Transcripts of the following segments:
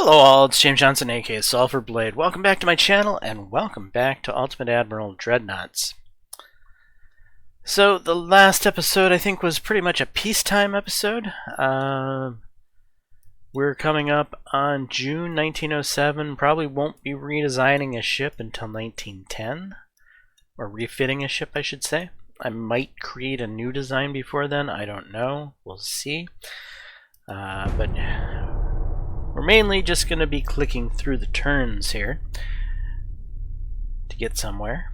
Hello all, it's James Johnson, aka Sulfur Blade. Welcome back to my channel, and welcome back to Ultimate Admiral Dreadnoughts. So, the last episode I think was pretty much a peacetime episode. We're coming up on June 1907. Probably won't be redesigning a ship until 1910. Or refitting a ship, I should say. I might create a new design before then, I don't know. We'll see. But we're mainly just going to be clicking through the turns here to get somewhere.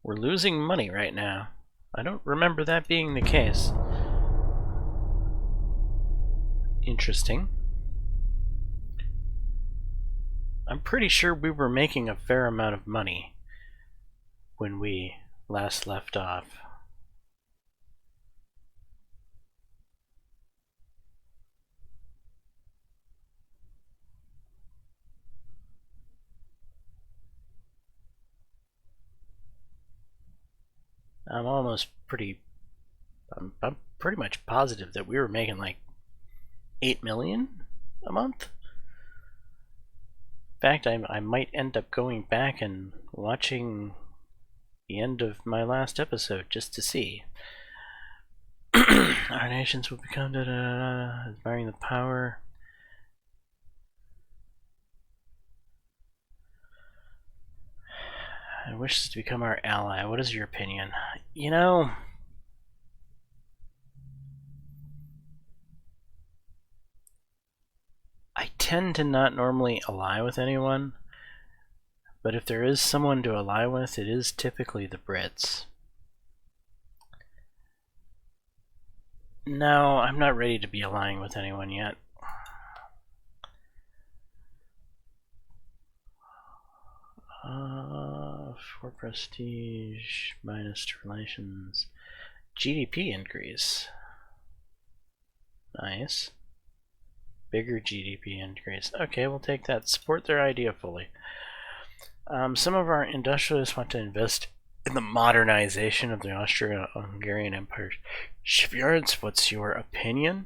We're losing money right now. I don't remember that being the case. Interesting. I'm pretty sure we were making a fair amount of money when we last left off. I'm pretty much positive that we were making like 8 million a month. In fact, I might end up going back and watching the end of my last episode just to see. Our nations will become admiring the power. I wish this to become our ally. What is your opinion? You know, I tend to not normally ally with anyone, but if there is someone to ally with, it is typically the Brits. No, I'm not ready to be allying with anyone yet. For prestige, minus relations. GDP increase. Nice. Bigger GDP increase. Okay, we'll take that. Support their idea fully. Some of our industrialists want to invest in the modernization of the Austro-Hungarian Empire shipyards. What's your opinion?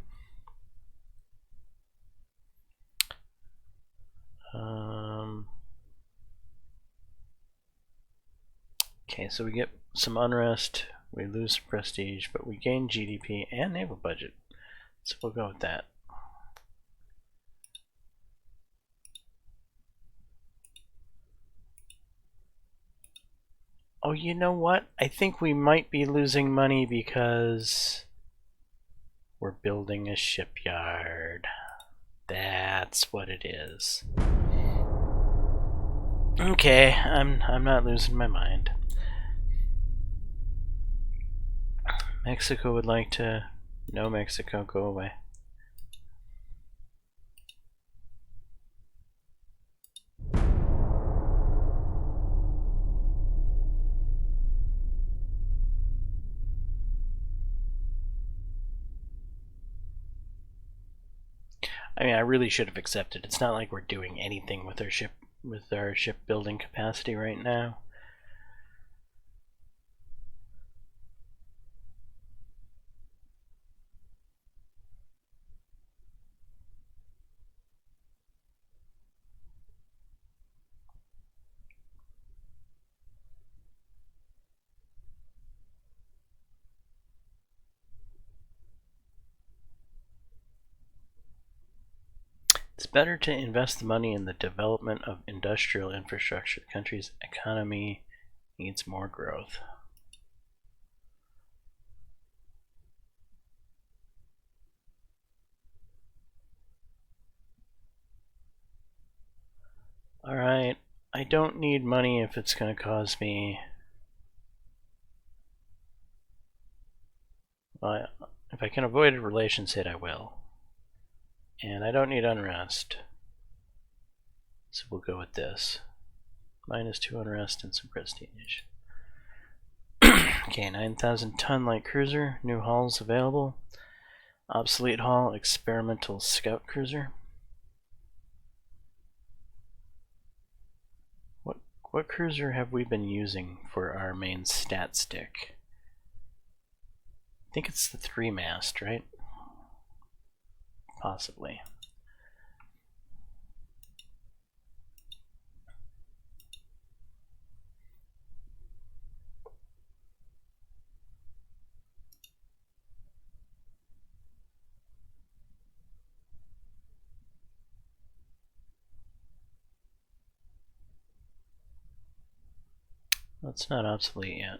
Okay, so we get some unrest, we lose prestige, but we gain GDP and naval budget. So we'll go with that. Oh, you know what? I think we might be losing money because we're building a shipyard. That's what it is. Okay, I'm not losing my mind. Mexico would like to... No, Mexico, go away. I mean, I really should have accepted. It's not like we're doing anything with our shipbuilding capacity right now. It's better to invest the money in the development of industrial infrastructure. The country's economy needs more growth. Alright, I don't need money if it's going to cause me... Well, if I can avoid a relations hit, I will. And I don't need unrest. So we'll go with this. -2 unrest and some prestige. Okay, 9,000 ton light cruiser, new hulls available. Obsolete hull, experimental scout cruiser. What cruiser have we been using for our main stat stick? I think it's the 3-mast, right? Possibly. It's not obsolete yet.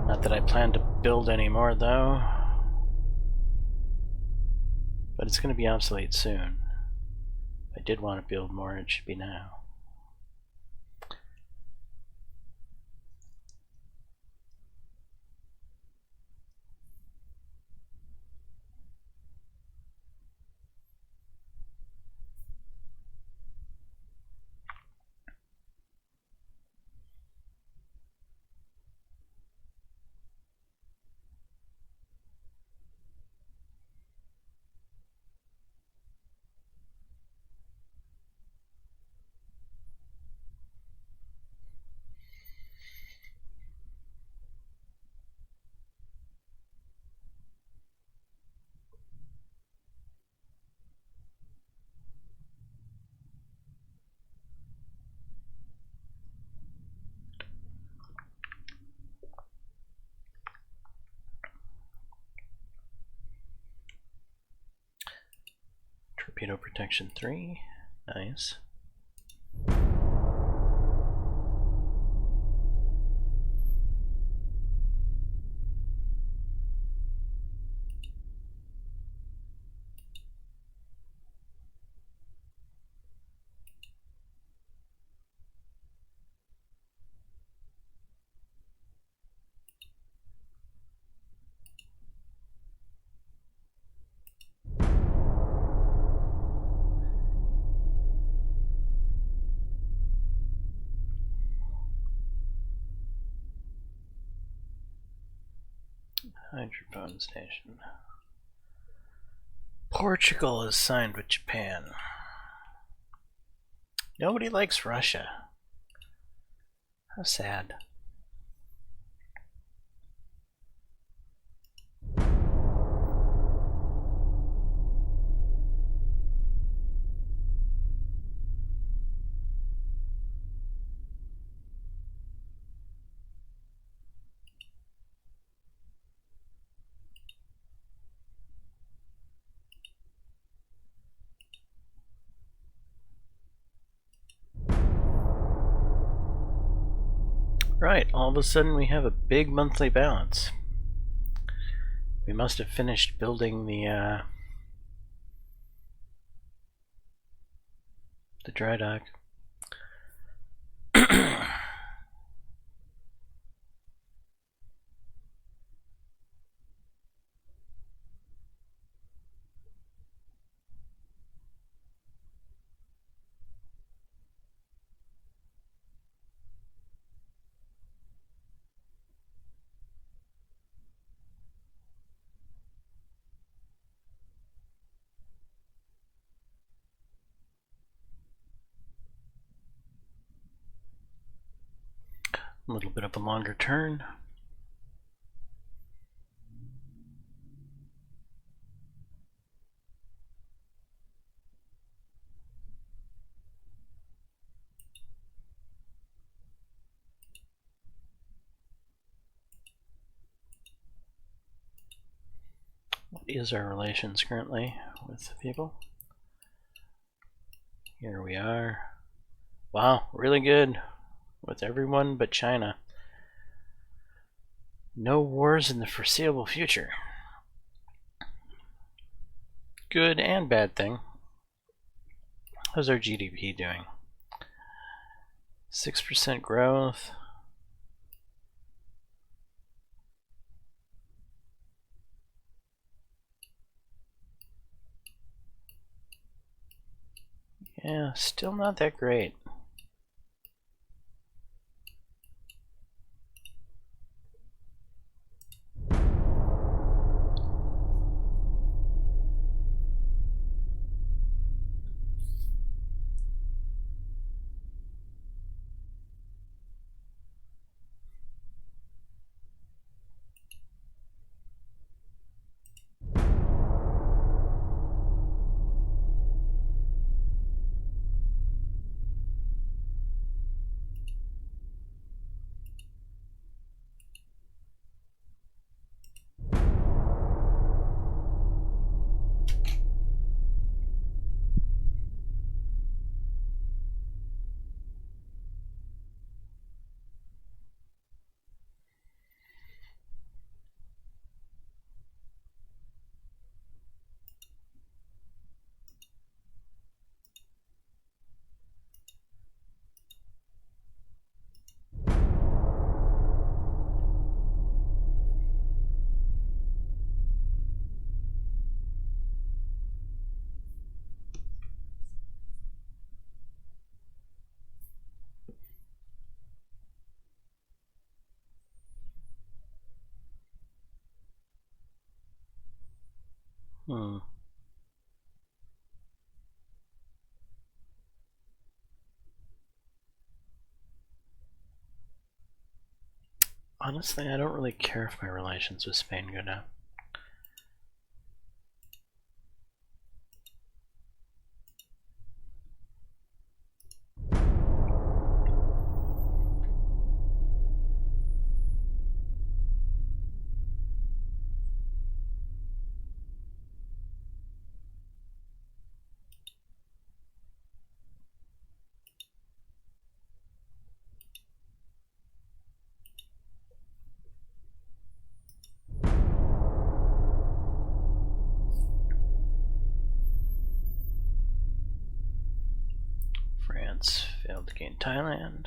Not that I plan to build any more, though. But it's going to be obsolete soon. If I did want to build more, it should be now. Torpedo protection 3. Nice. Hydrophone station. Portugal is signed with Japan. Nobody likes Russia. How sad. Right, all of a sudden we have a big monthly balance. We must have finished building the dry dock. A little bit of a longer turn. What is our relations currently with people? Here we are. Wow, really good with everyone but China. No wars in the foreseeable future. Good and bad thing. How's our GDP doing? 6% growth. Yeah, still not that great. Honestly, I don't really care if my relations with Spain go down. France failed to gain Thailand.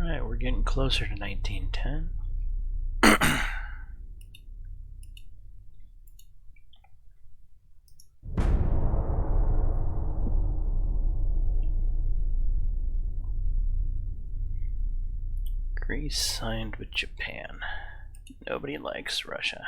Alright, we're getting closer to 1910. Greece signed with Japan. Nobody likes Russia.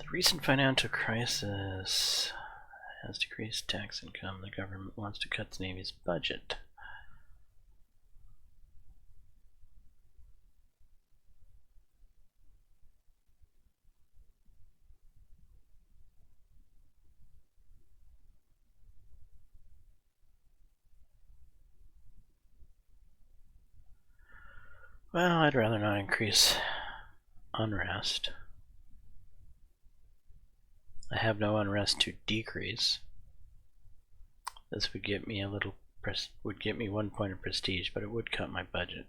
The recent financial crisis has decreased tax income. The government wants to cut the Navy's budget. Well, I'd rather not increase unrest. I have no unrest to decrease. This would get me would get me 1 point of prestige, but it would cut my budget.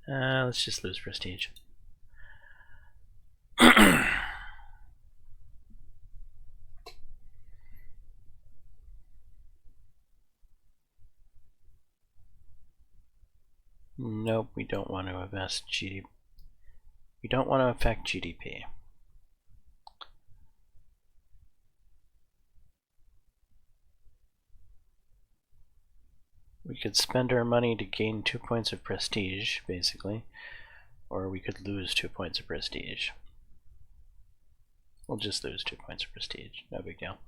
Let's just lose prestige. Nope, we don't want to invest GDP. We don't want to affect GDP. We could spend our money to gain 2 points of prestige, basically, or we could lose 2 points of prestige. We'll just lose 2 points of prestige, no big deal.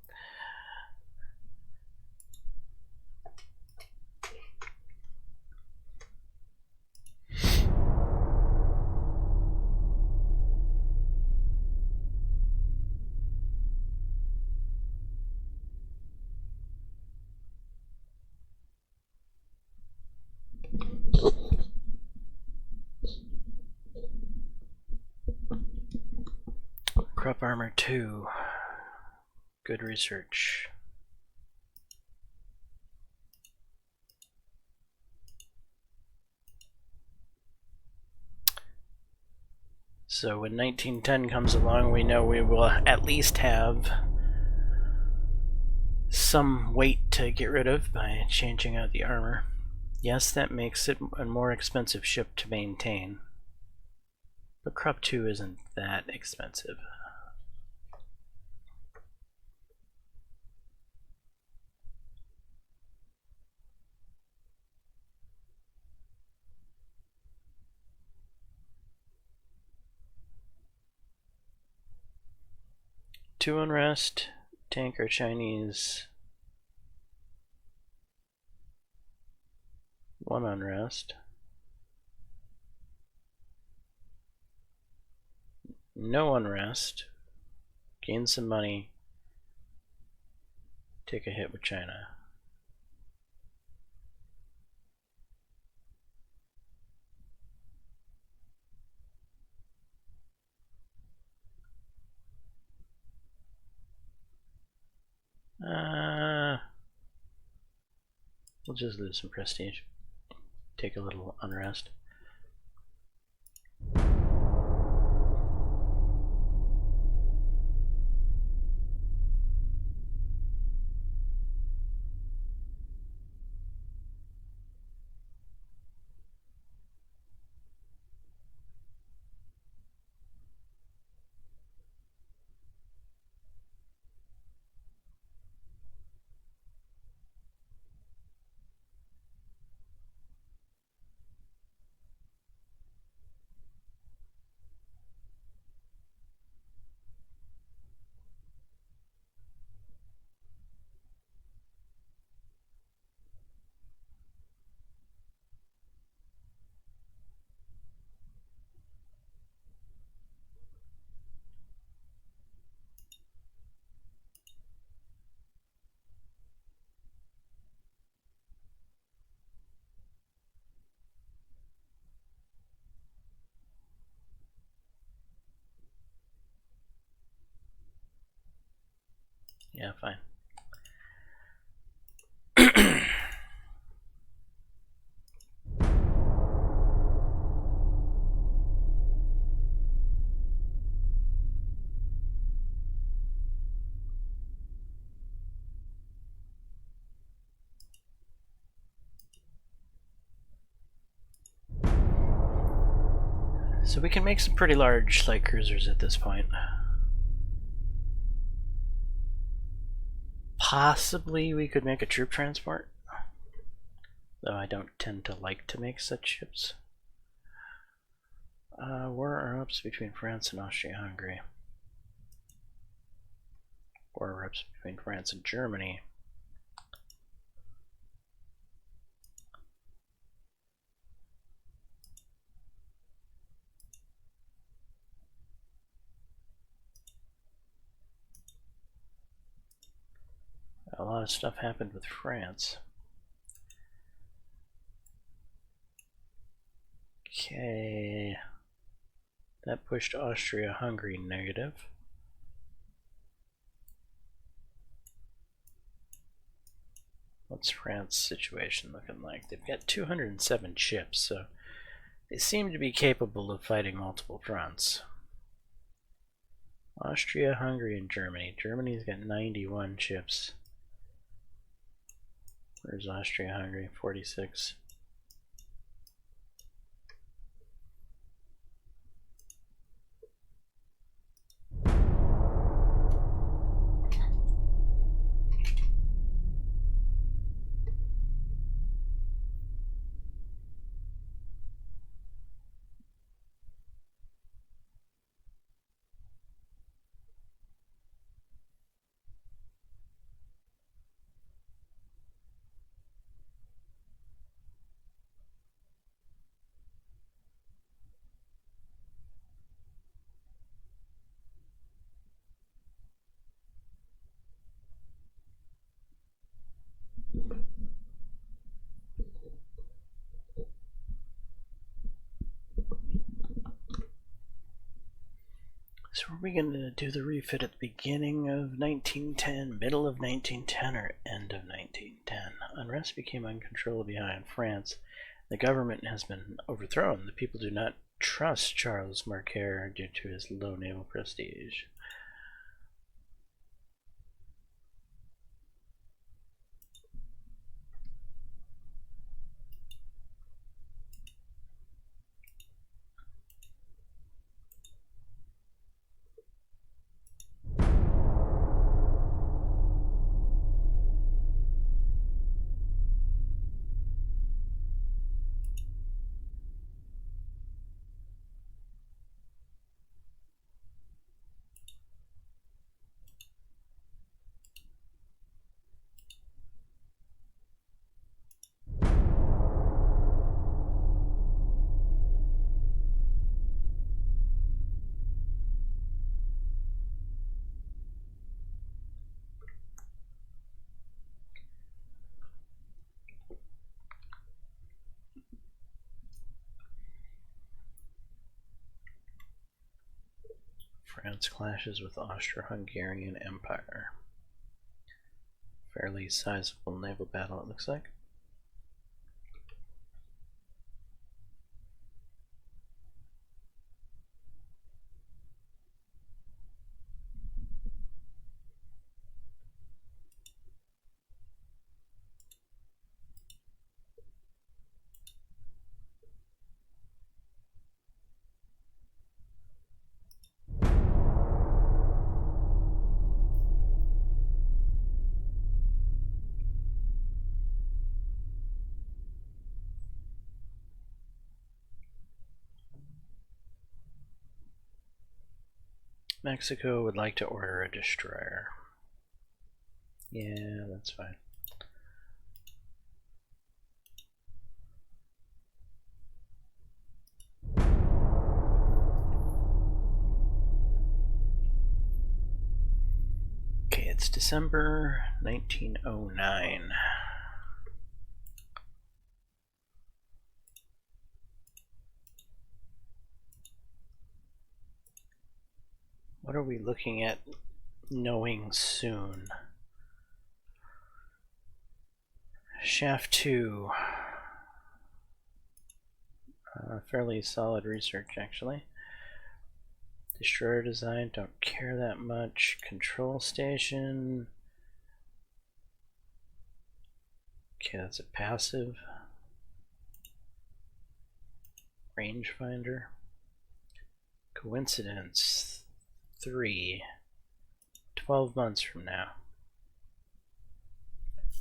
Crop armor 2. Good research. So when 1910 comes along, we know we will at least have some weight to get rid of by changing out the armor. Yes, that makes it a more expensive ship to maintain. But Crop 2 isn't that expensive. Two unrest, tanker Chinese. 1 unrest. No unrest. Gain some money. Take a hit with China. We'll just lose some prestige. Take a little unrest. Yeah, fine. So we can make some pretty large light cruisers at this point. Possibly we could make a troop transport, though I don't tend to like to make such ships. War are ups between France and Austria-Hungary. War ups between France and Germany. A lot of stuff happened with France. Okay. That pushed Austria-Hungary negative. What's France's situation looking like? They've got 207 ships, so they seem to be capable of fighting multiple fronts. Austria, Hungary, and Germany. Germany's got 91 ships. Where's Austria, Hungary? 46. So are we going to do the refit at the beginning of 1910, middle of 1910, or end of 1910? Unrest became uncontrollable behind France. The government has been overthrown. The people do not trust Charles Marcaire due to his low naval prestige. France clashes with Austro-Hungarian Empire. Fairly sizable naval battle, it looks like. Mexico would like to order a destroyer. Yeah, that's fine. Okay, it's December 1909. What are we looking at knowing soon? Shaft 2. Fairly solid research, actually. Destroyer design, don't care that much. Control station. Okay, that's a passive. Rangefinder. Coincidence 3. 12 months from now.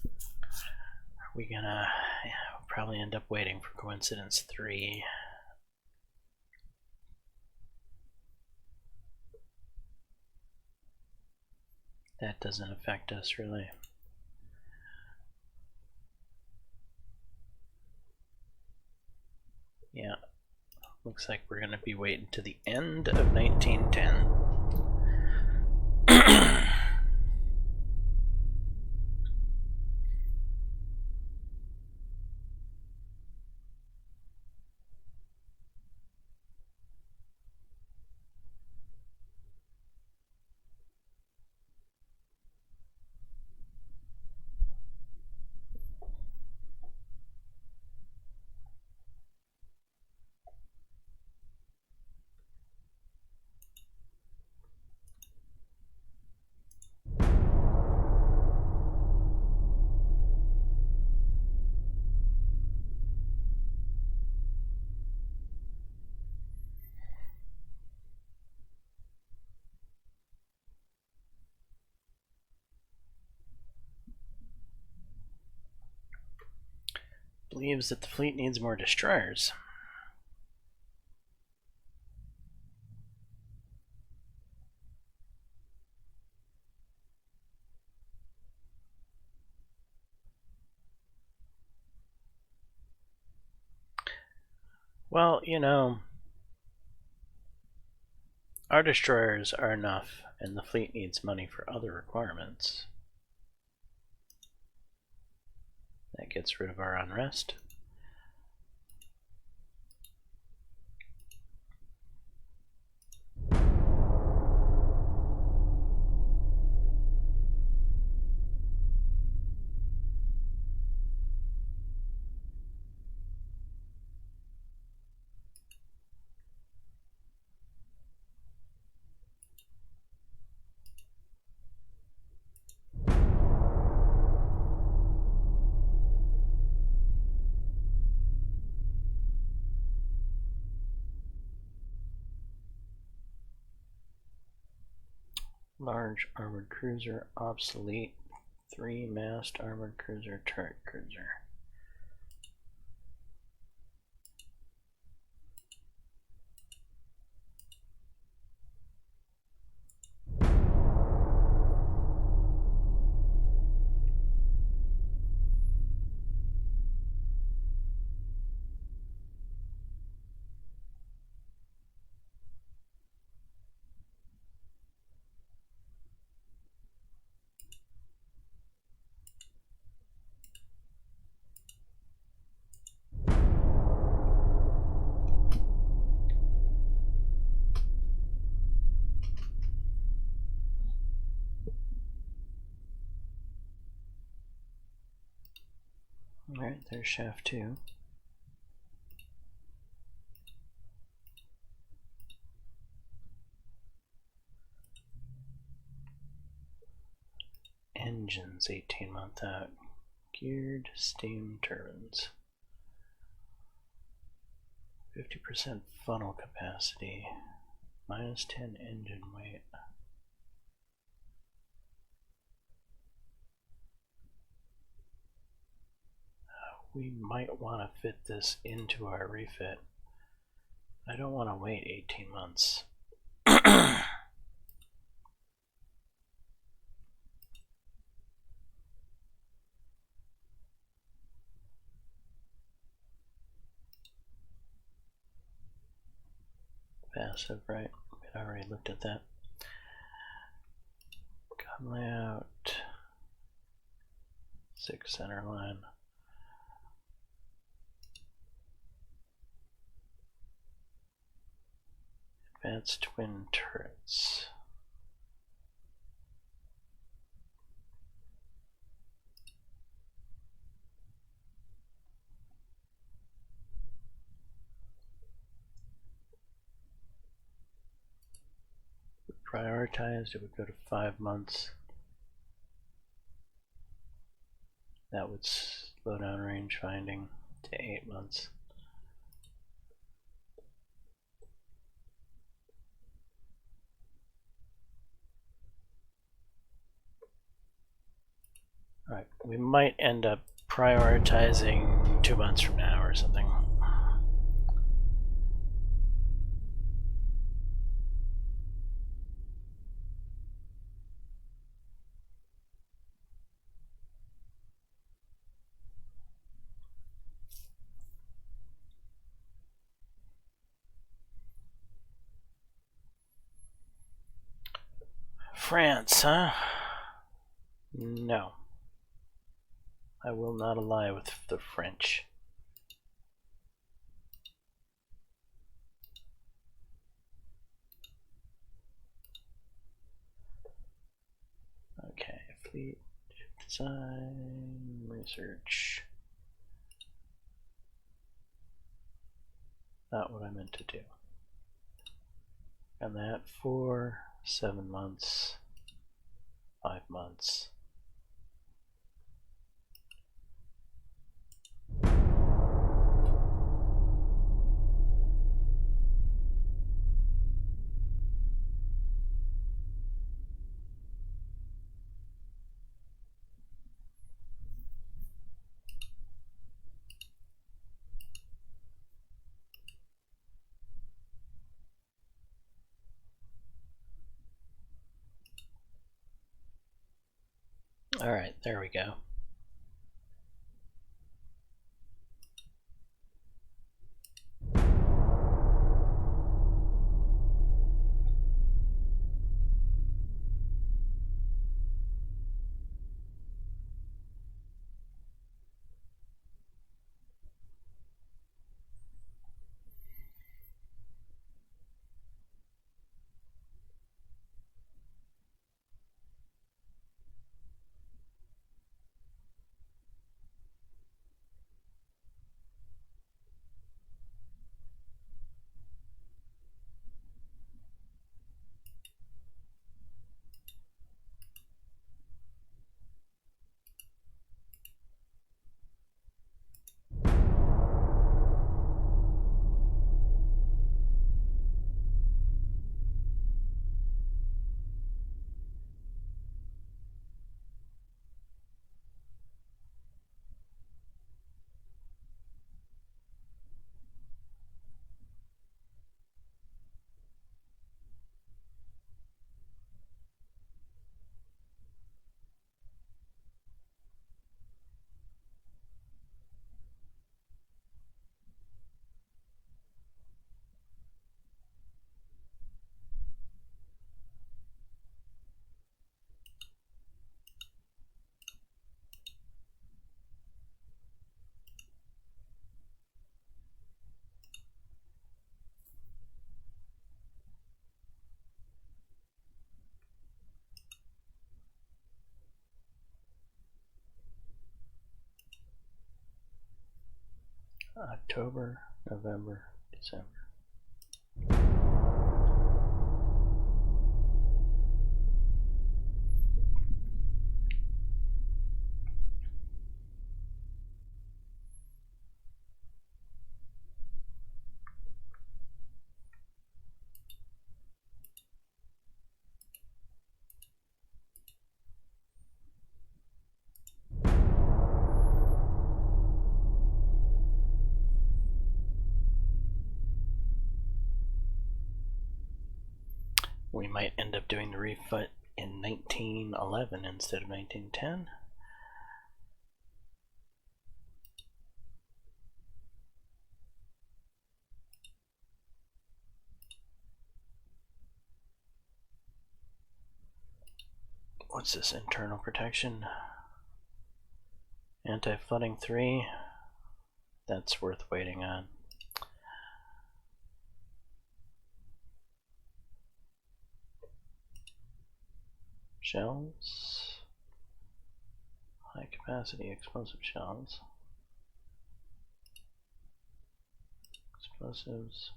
Are we gonna... Yeah, we'll probably end up waiting for coincidence 3. That doesn't affect us, really. Yeah, looks like we're going to be waiting to the end of 1910. Believes that the fleet needs more destroyers. Well, you know, our destroyers are enough, and the fleet needs money for other requirements. That gets rid of our unrest. Large armored cruiser obsolete. 3-mast armored cruiser, turret cruiser. Alright, there's shaft 2. Engines 18 month out. Geared steam turbines. 50% funnel capacity. -10 engine weight. We might want to fit this into our refit. I don't want to wait 18 months. Passive, right? We already looked at that. Gun layout. 6 center line. Advanced twin turrets. Prioritized, it would go to 5 months. That would slow down range finding to 8 months. Alright, we might end up prioritizing 2 months from now or something. France, huh? No. I will not ally with the French. Okay, fleet design, research. Not what I meant to do. And that for 7 months, 5 months. All right, there we go. October, November, December. We might end up doing the refit in 1911 instead of 1910. What's this? Internal protection? Anti-flooding 3? That's worth waiting on. Shells. High capacity explosive shells. Explosives.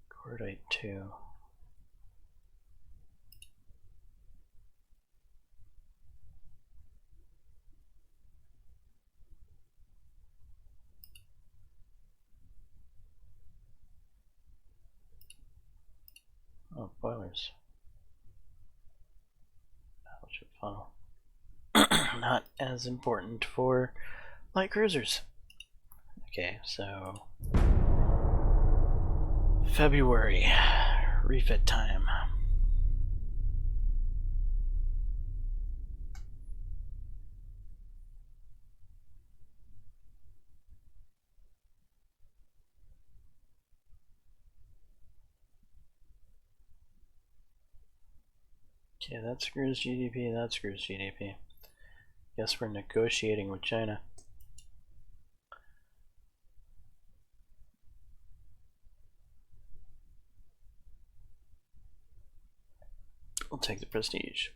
Cordite 2. Oh, boilers. Battleship funnel. Not as important for light cruisers. Okay, so February, refit time. Okay, that screws GDP, that screws GDP. Guess we're negotiating with China. We'll take the prestige.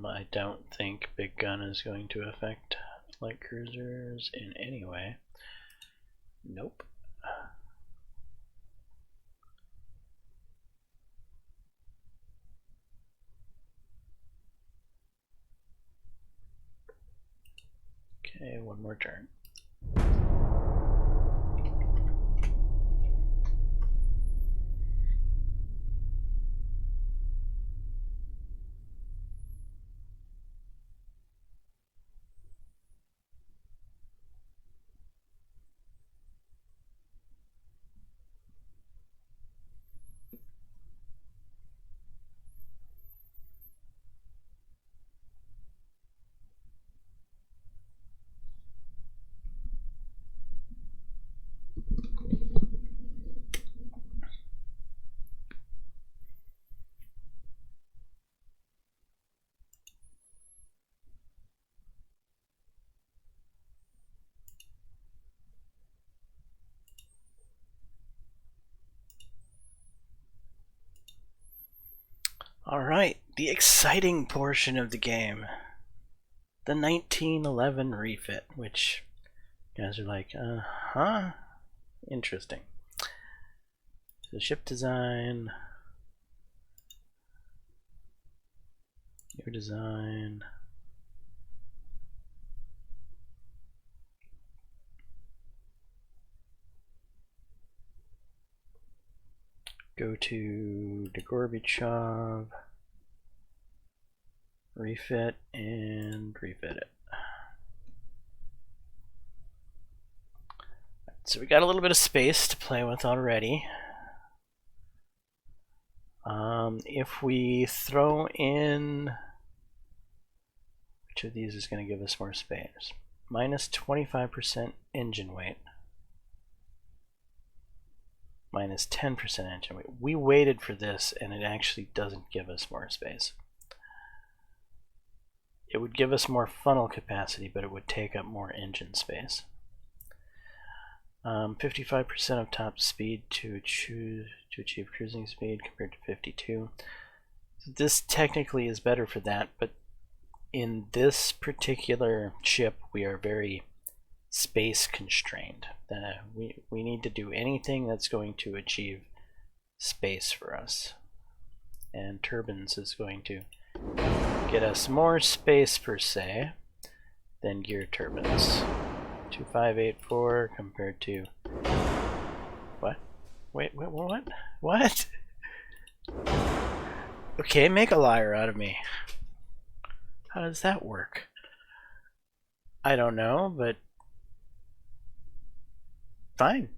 I don't think Big Gun is going to affect light cruisers in any way. Nope. Okay, one more turn. Alright, the exciting portion of the game. The 1911 refit, which you guys are like, huh? Interesting. So ship design, new design. Go to the Gorbachev, refit, and refit it. So we got a little bit of space to play with already. If we throw in, which of these is going to give us more space? Minus 25% engine weight. Minus 10% engine weight. We waited for this and it actually doesn't give us more space. It would give us more funnel capacity, but it would take up more engine space. 55% of top speed to achieve cruising speed compared to 52. So this technically is better for that, but in this particular ship we are very space constrained. We need to do anything that's going to achieve space for us. And turbines is going to get us more space per se than gear turbines. 2584 compared to what? Wait, what? What? Okay, make a liar out of me. How does that work? I don't know, but fine.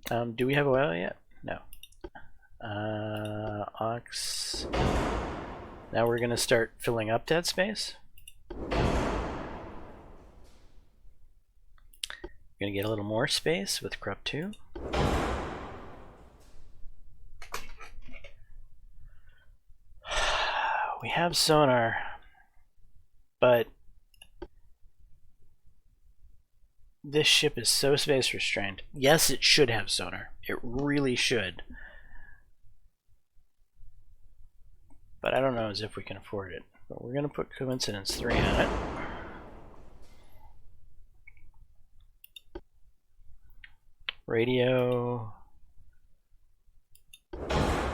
Do we have oil yet? No. Ox. Now we're gonna start filling up dead space. Gonna get a little more space with Krupp 2. We have sonar, but this ship is so space restrained. Yes, it should have sonar. It really should. But I don't know as if we can afford it. But we're gonna put coincidence 3 on it. Radio.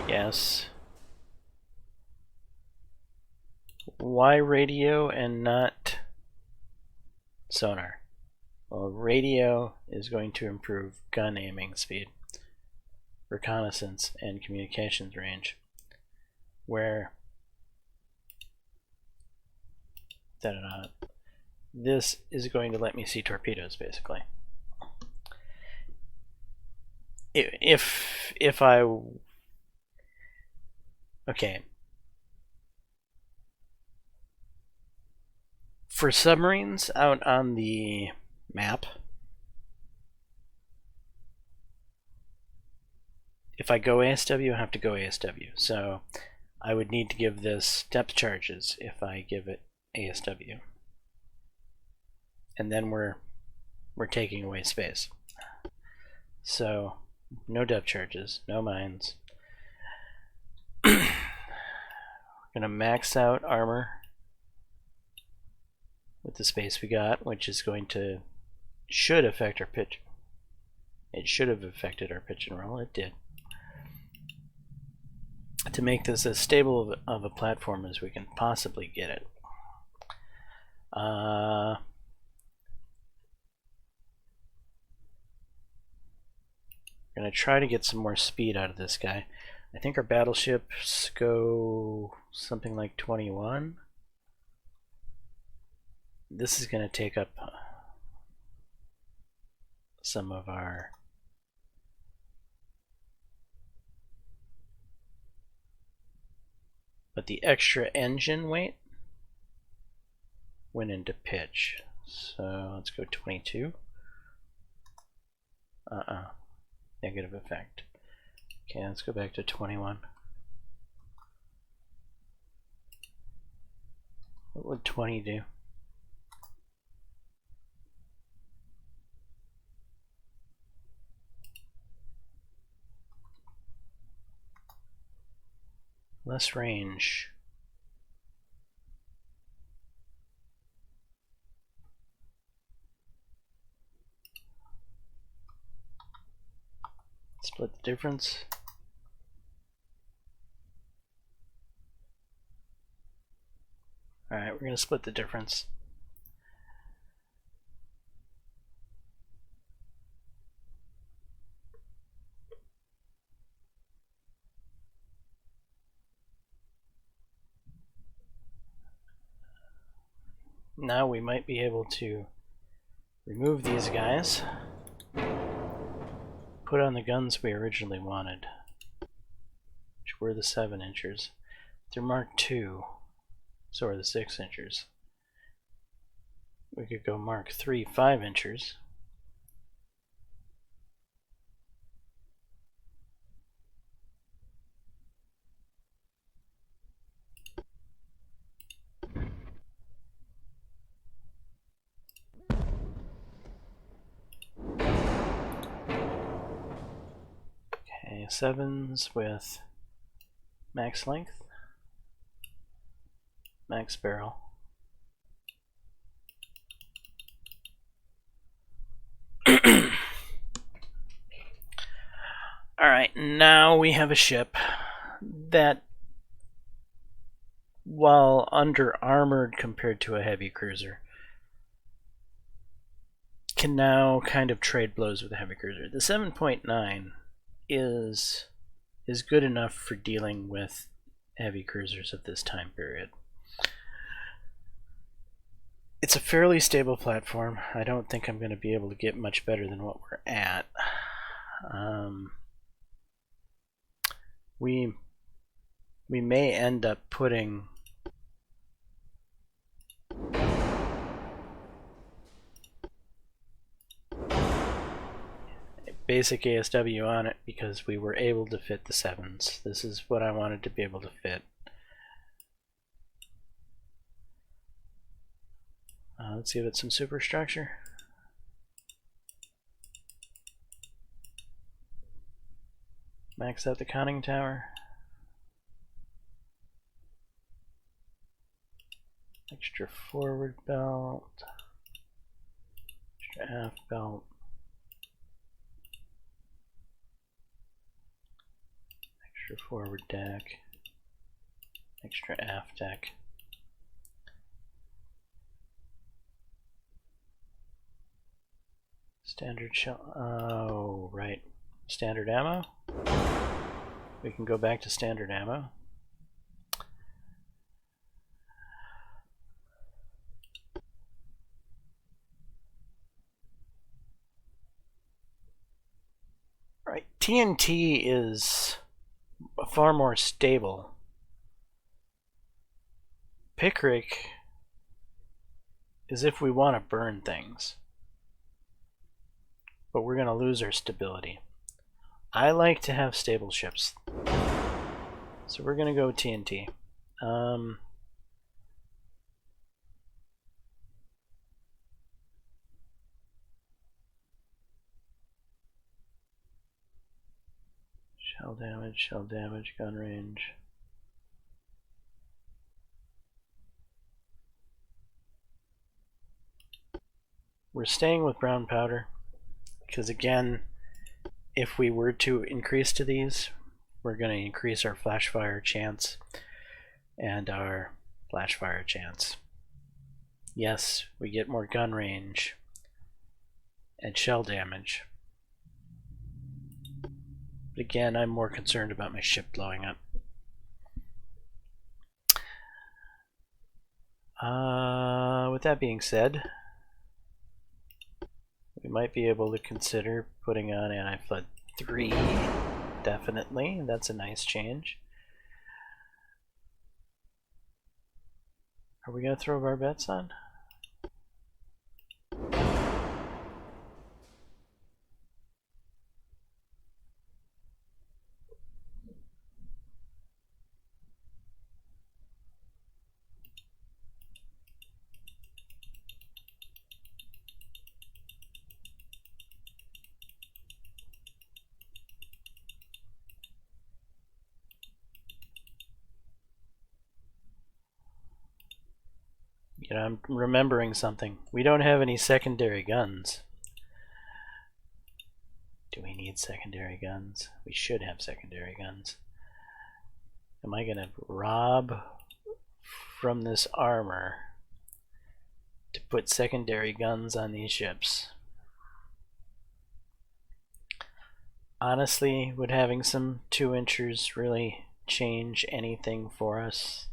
Yes. Why radio and not sonar? Well, radio is going to improve gun aiming speed, reconnaissance, and communications range. Where this is going to let me see torpedoes, basically. If I okay, for submarines out on the map, if I go ASW, I have to go ASW. So I would need to give this depth charges if I give it ASW. And then we're taking away space. So no depth charges, no mines. We're gonna max out armor with the space we got, which is going to should affect our pitch. It should have affected our pitch and roll. It did. To make this as stable of a platform as we can possibly get it. We're going to try to get some more speed out of this guy. I think our battleships go something like 21. This is going to take up some of our but the extra engine weight went into pitch. So let's go 22. Negative effect. Okay, let's go back to 21. What would 20 do? Less range. Split the difference. Alright, we're going to split the difference. Now we might be able to remove these guys, put on the guns we originally wanted, which were the 7-inchers. They're Mark II, so are the 6-inchers. We could go Mark III 5-inchers. Okay, 7s with max length, max barrel. Alright, now we have a ship that, while under armored compared to a heavy cruiser, can now kind of trade blows with a heavy cruiser. The 7.9 is good enough for dealing with heavy cruisers of this time period. It's a fairly stable platform. I don't think I'm going to be able to get much better than what we're at. We may end up putting basic ASW on it because we were able to fit the 7s. This is what I wanted to be able to fit. Let's give it some superstructure. Max out the conning tower. Extra forward belt. Extra aft belt. Extra forward deck. Extra aft deck. Standard shell. Oh, right. Standard ammo. We can go back to standard ammo. Right. TNT is far more stable. Picric is if we want to burn things, but we're going to lose our stability. I like to have stable ships, so we're going to go TNT. Shell damage, gun range. We're staying with brown powder because, again, if we were to increase to these, we're going to increase our flash fire chance and our flash fire chance. Yes, we get more gun range and shell damage. But again, I'm more concerned about my ship blowing up. With that being said, we might be able to consider putting on Anti-Flood 3. Definitely, that's a nice change. Are we going to throw our bets on? You know, I'm remembering something. We don't have any secondary guns. Do we need secondary guns? We should have secondary guns. Am I going to rob from this armor to put secondary guns on these ships? Honestly, would having some 2-inchers really change anything for us?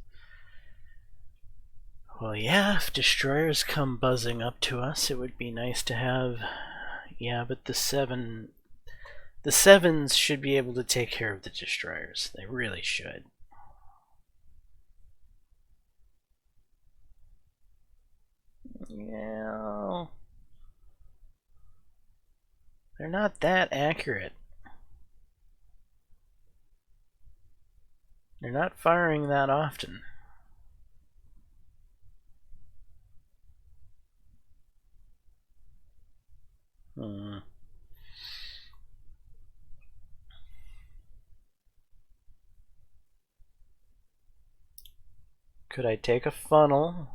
Well, yeah, if destroyers come buzzing up to us, it would be nice to have. Yeah, but the 7s should be able to take care of the destroyers. They really should. Yeah, they're not that accurate. They're not firing that often. Could I take a funnel?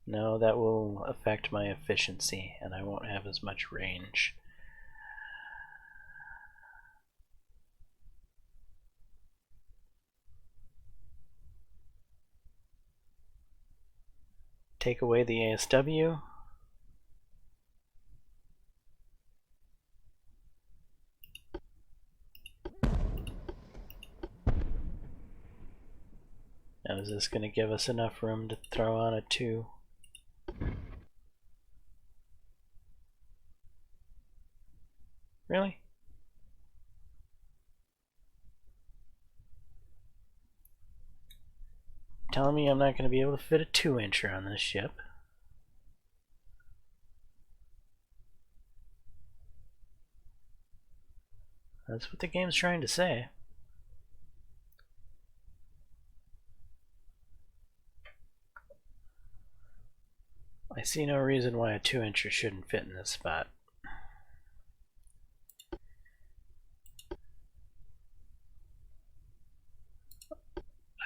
No, that will affect my efficiency, and I won't have as much range. Take away the ASW. Now, is this going to give us enough room to throw on a 2? Really? Telling me I'm not going to be able to fit a 2-incher on this ship. That's what the game's trying to say. I see no reason why a 2-incher shouldn't fit in this spot.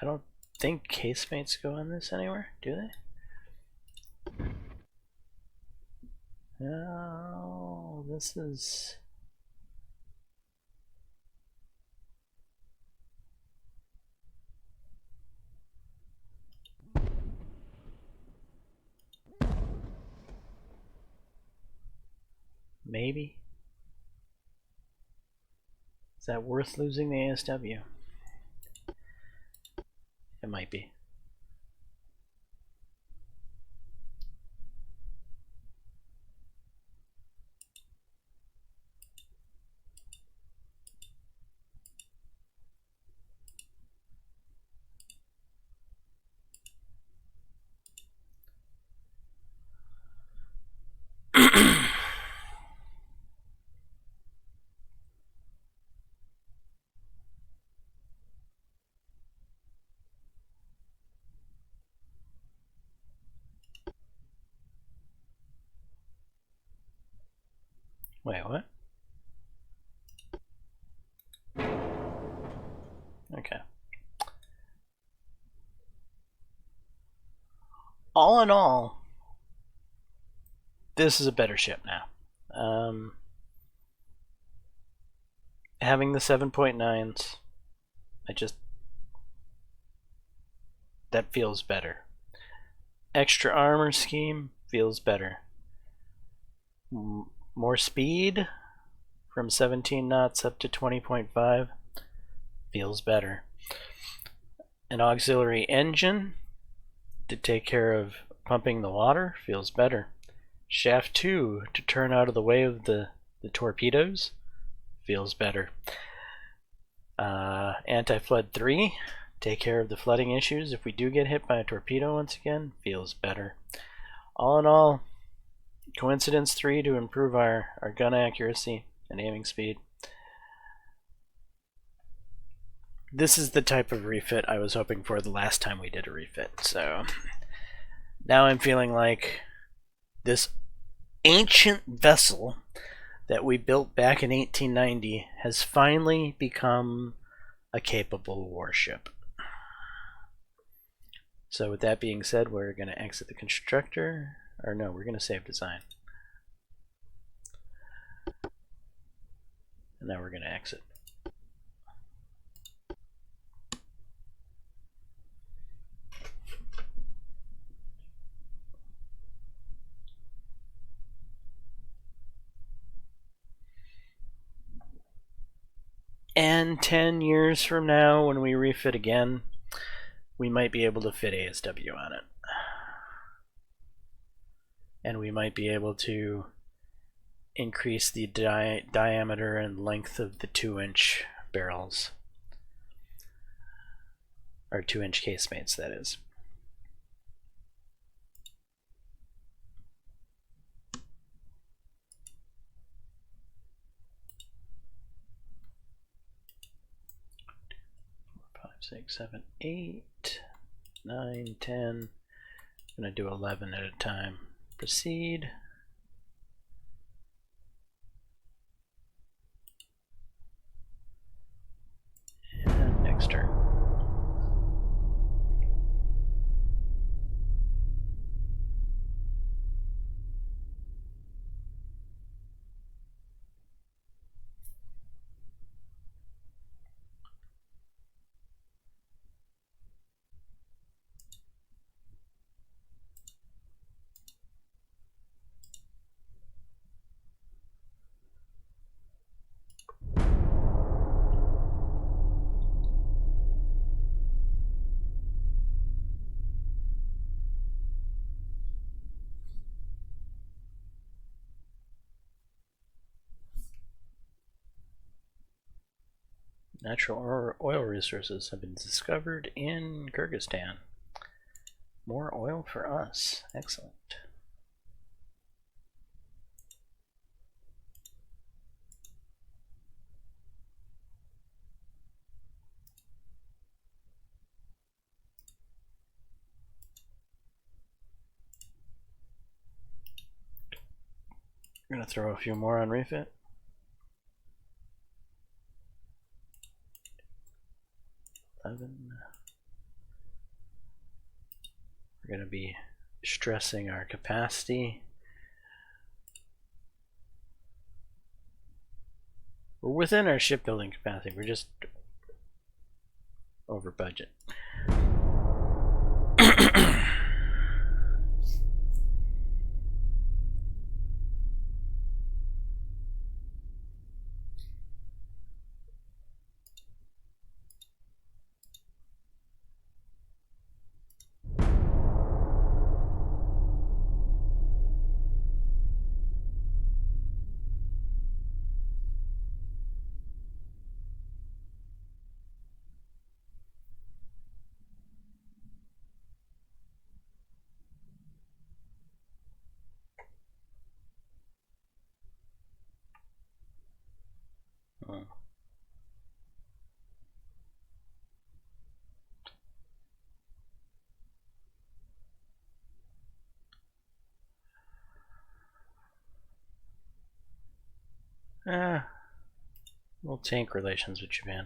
I don't think casemates go on this anywhere, do they? No, this is... Maybe. Is that worth losing the ASW? It might be. Wait, what? Okay. All in all, this is a better ship now. Having the 7.9s, that feels better. Extra armor scheme feels better. More speed from 17 knots up to 20.5 feels better. An auxiliary engine to take care of pumping the water feels better. Shaft 2 to turn out of the way of the torpedoes feels better. Anti-flood 3, take care of the flooding issues if we do get hit by a torpedo once again, feels better. All in all, coincidence 3 to improve our gun accuracy and aiming speed. This is the type of refit I was hoping for the last time we did a refit, so now I'm feeling like this ancient vessel that we built back in 1890 has finally become a capable warship. So with that being said, we're going to exit the constructor, or no, we're going to save design. And now we're going to exit. And 10 years from now, when we refit again, we might be able to fit ASW on it. And we might be able to increase the diameter and length of the 2-inch barrels. Or 2-inch casemates, that is. Six, 7, 8, 9, 10. I'm going to do 11 at a time. Proceed. And next turn. Natural oil resources have been discovered in Kyrgyzstan. More oil for us. Excellent. I'm going to throw a few more on Refit. We're going to be stressing our capacity. We're within our shipbuilding capacity. We're just over budget. We'll tank relations with Japan.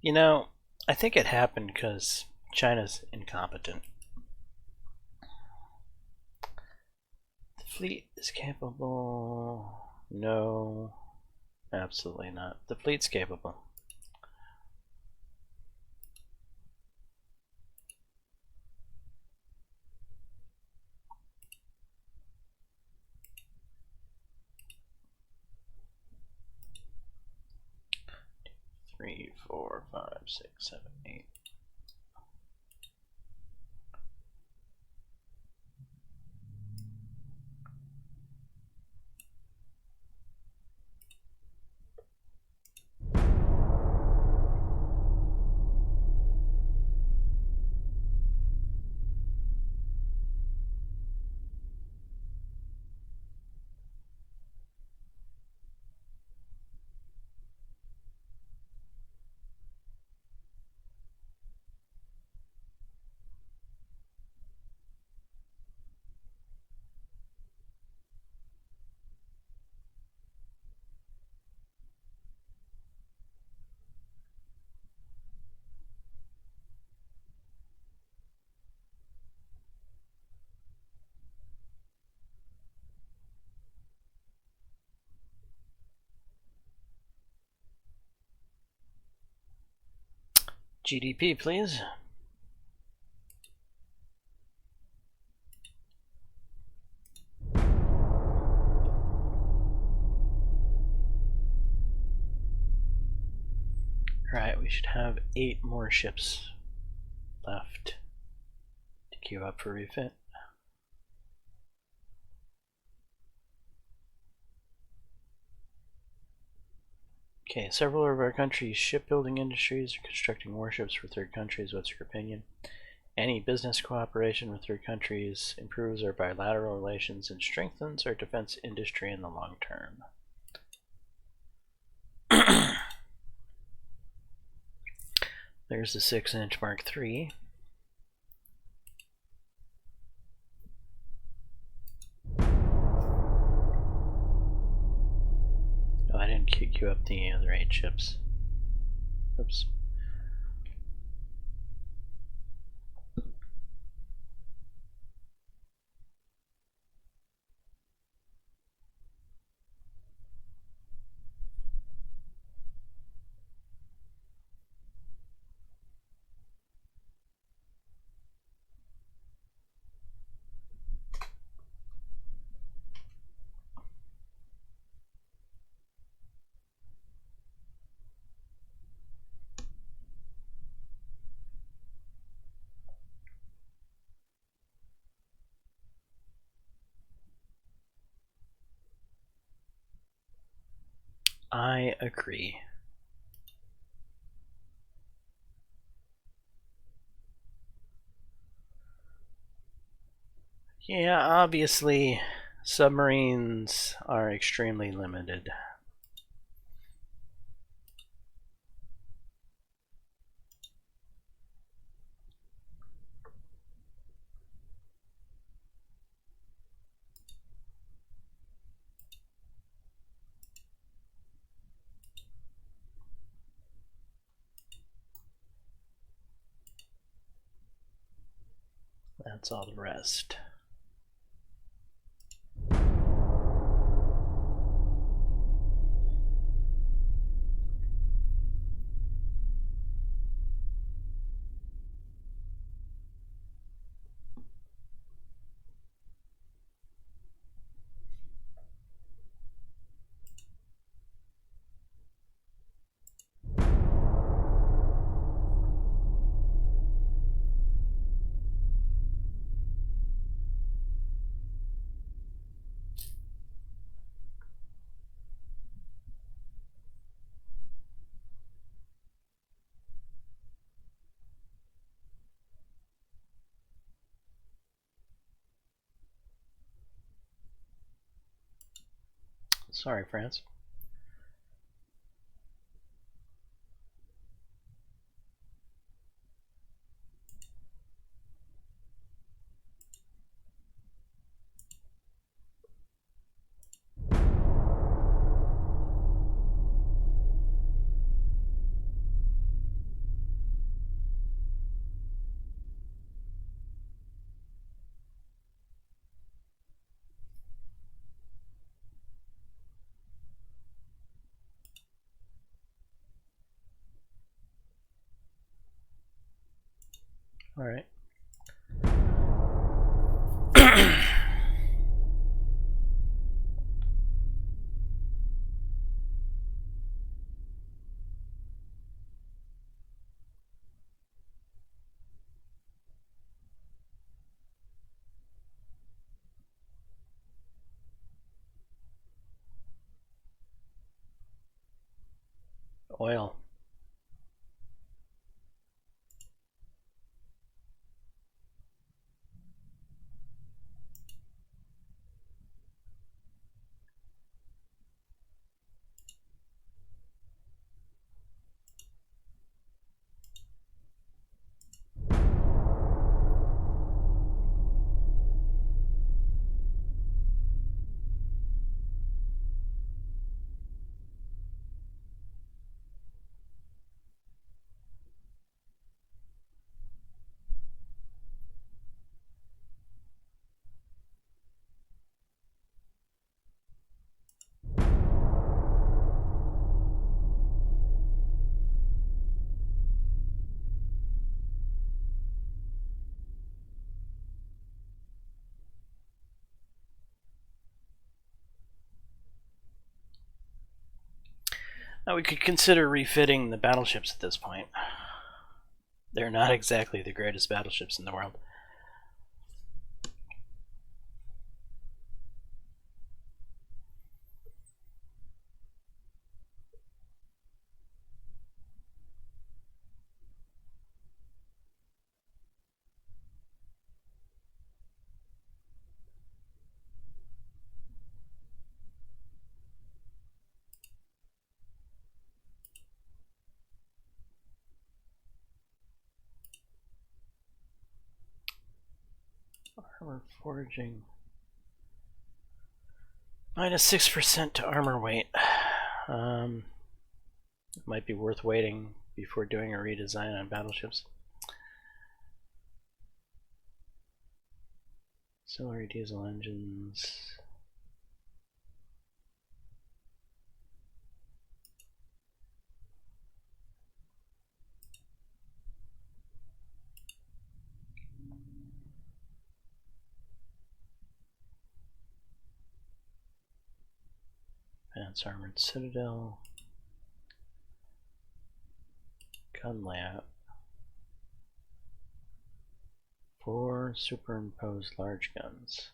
You know, I think it happened because China's incompetent. The fleet is capable. No, absolutely not. The fleet's capable. Three, 4, 5, 6, 7, 8. GDP, please. Alright, we should have 8 more ships left to pick you up for refit. Okay, several of our country's shipbuilding industries are constructing warships for third countries. What's your opinion? Any business cooperation with third countries improves our bilateral relations and strengthens our defense industry in the long term. There's the 6-inch Mark III. Oh, I didn't queue up the other 8 ships. Oops. I agree. Yeah, obviously, submarines are extremely limited. That's all the rest. Sorry, France. All right. Oil. Now we could consider refitting the battleships at this point. They're not exactly the greatest battleships in the world. Armor forging. Minus 6% to armor weight. It might be worth waiting before doing a redesign on battleships. Auxiliary diesel engines. Advanced armored citadel. Gun layout. 4 superimposed large guns.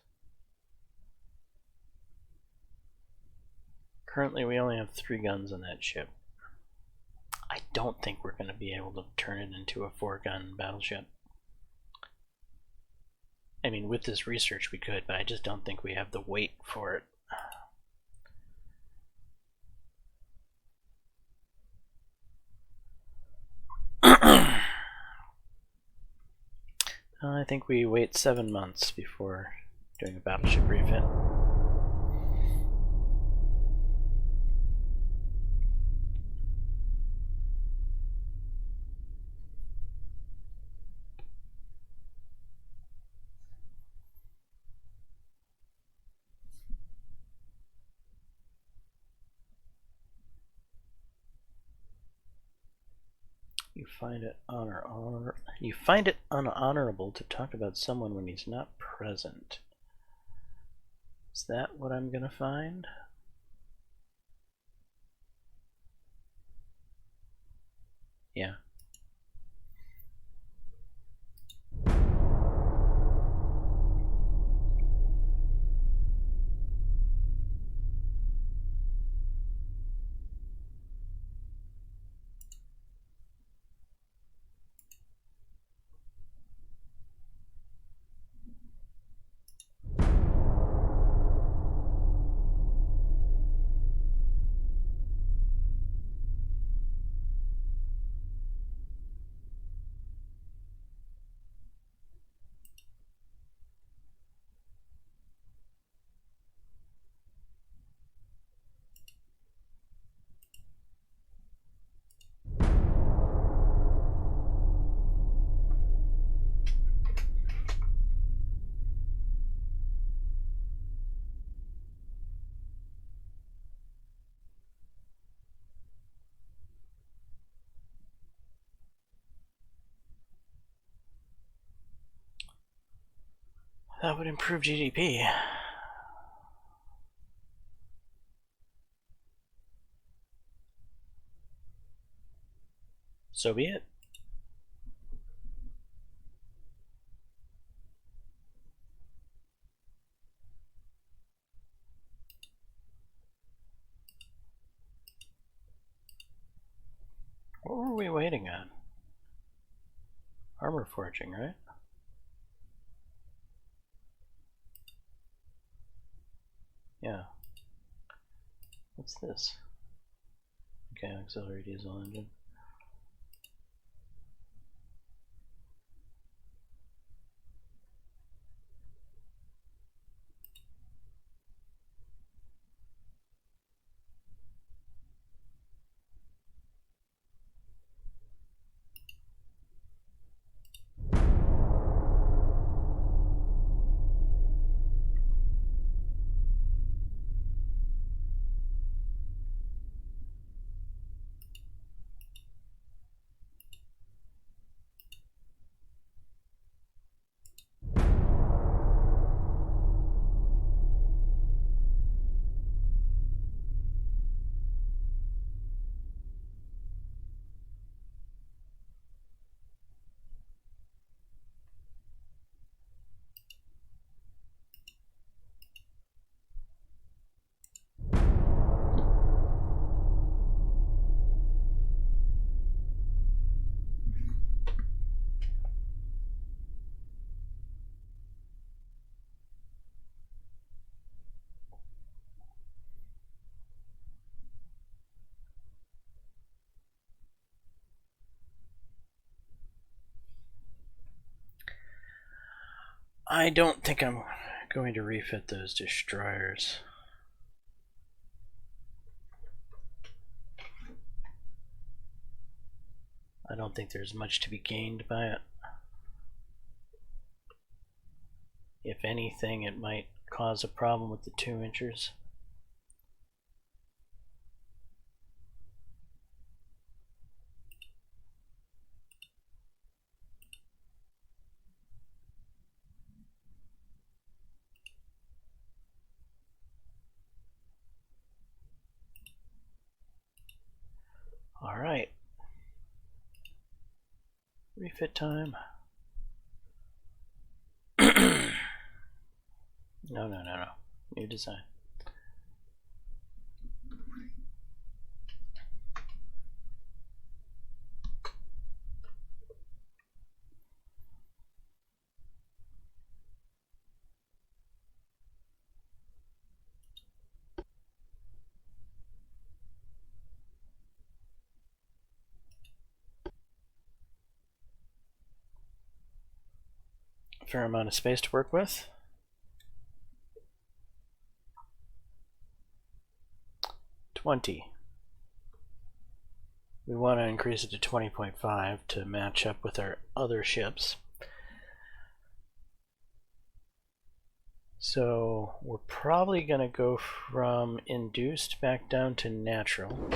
Currently we only have 3 guns on that ship. I don't think we're going to be able to turn it into a 4-gun battleship. I mean, with this research we could, but I just don't think we have the weight for it. I think we wait 7 months before doing a battleship refit. You find it unhonorable to talk about someone when he's not present. Is that what I'm gonna find? Yeah. That would improve GDP. So be it. What were we waiting on? Armor forging, right? Yeah. What's this? Okay, auxiliary diesel engine. I don't think I'm going to refit those destroyers. I don't think there's much to be gained by it. If anything, it might cause a problem with the 2-inchers. All right. Refit time. No. New design. Fair amount of space to work with. $20. We want to increase it to 20.5 to match up with our other ships. So we're probably going to go from induced back down to natural.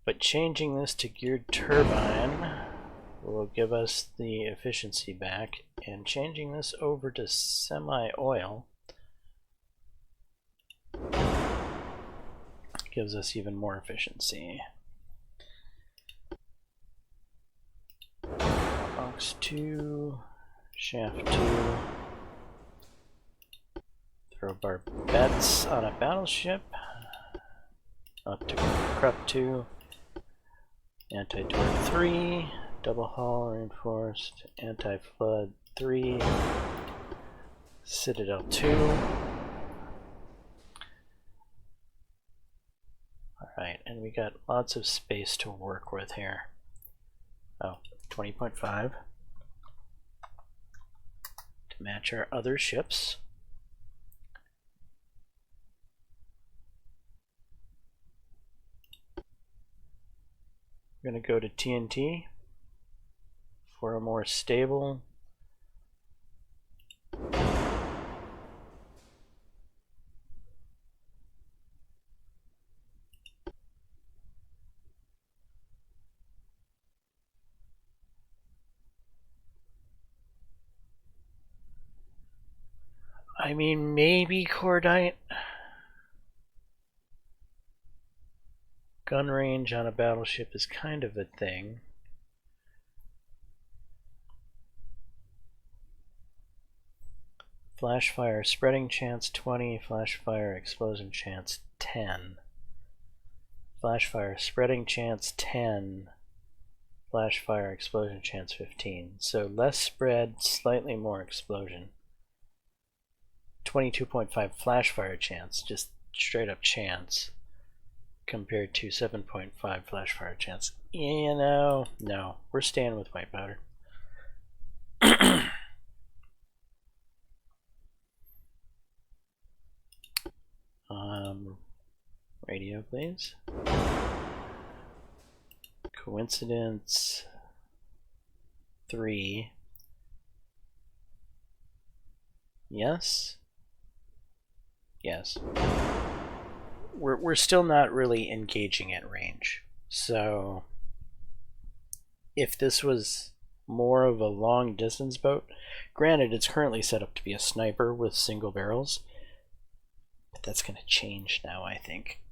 But changing this to geared turbine will give us the efficiency back, and changing this over to semi-oil gives us even more efficiency. Box 2, shaft 2, throw barbettes on a battleship, up to prep 2, anti-torque 3, double hull reinforced, anti-flood 3, citadel 2. Alright, and we got lots of space to work with here. Oh, 20.5 to match our other ships. We're going to go to TNT for a more stable I mean, maybe cordite. Gun range on a battleship is kind of a thing. Flash fire spreading chance 20, flash fire explosion chance 10. Flash fire spreading chance 10, flash fire explosion chance 15. So less spread, slightly more explosion. 22.5 flash fire chance, just straight up chance, compared to 7.5 flash fire chance. You know, no, we're staying with white powder. Radio, please. Coincidence 3. Yes. Yes. We're still not really engaging at range. So if this was more of a long distance boat, granted it's currently set up to be a sniper with single barrels, but that's going to change now, I think.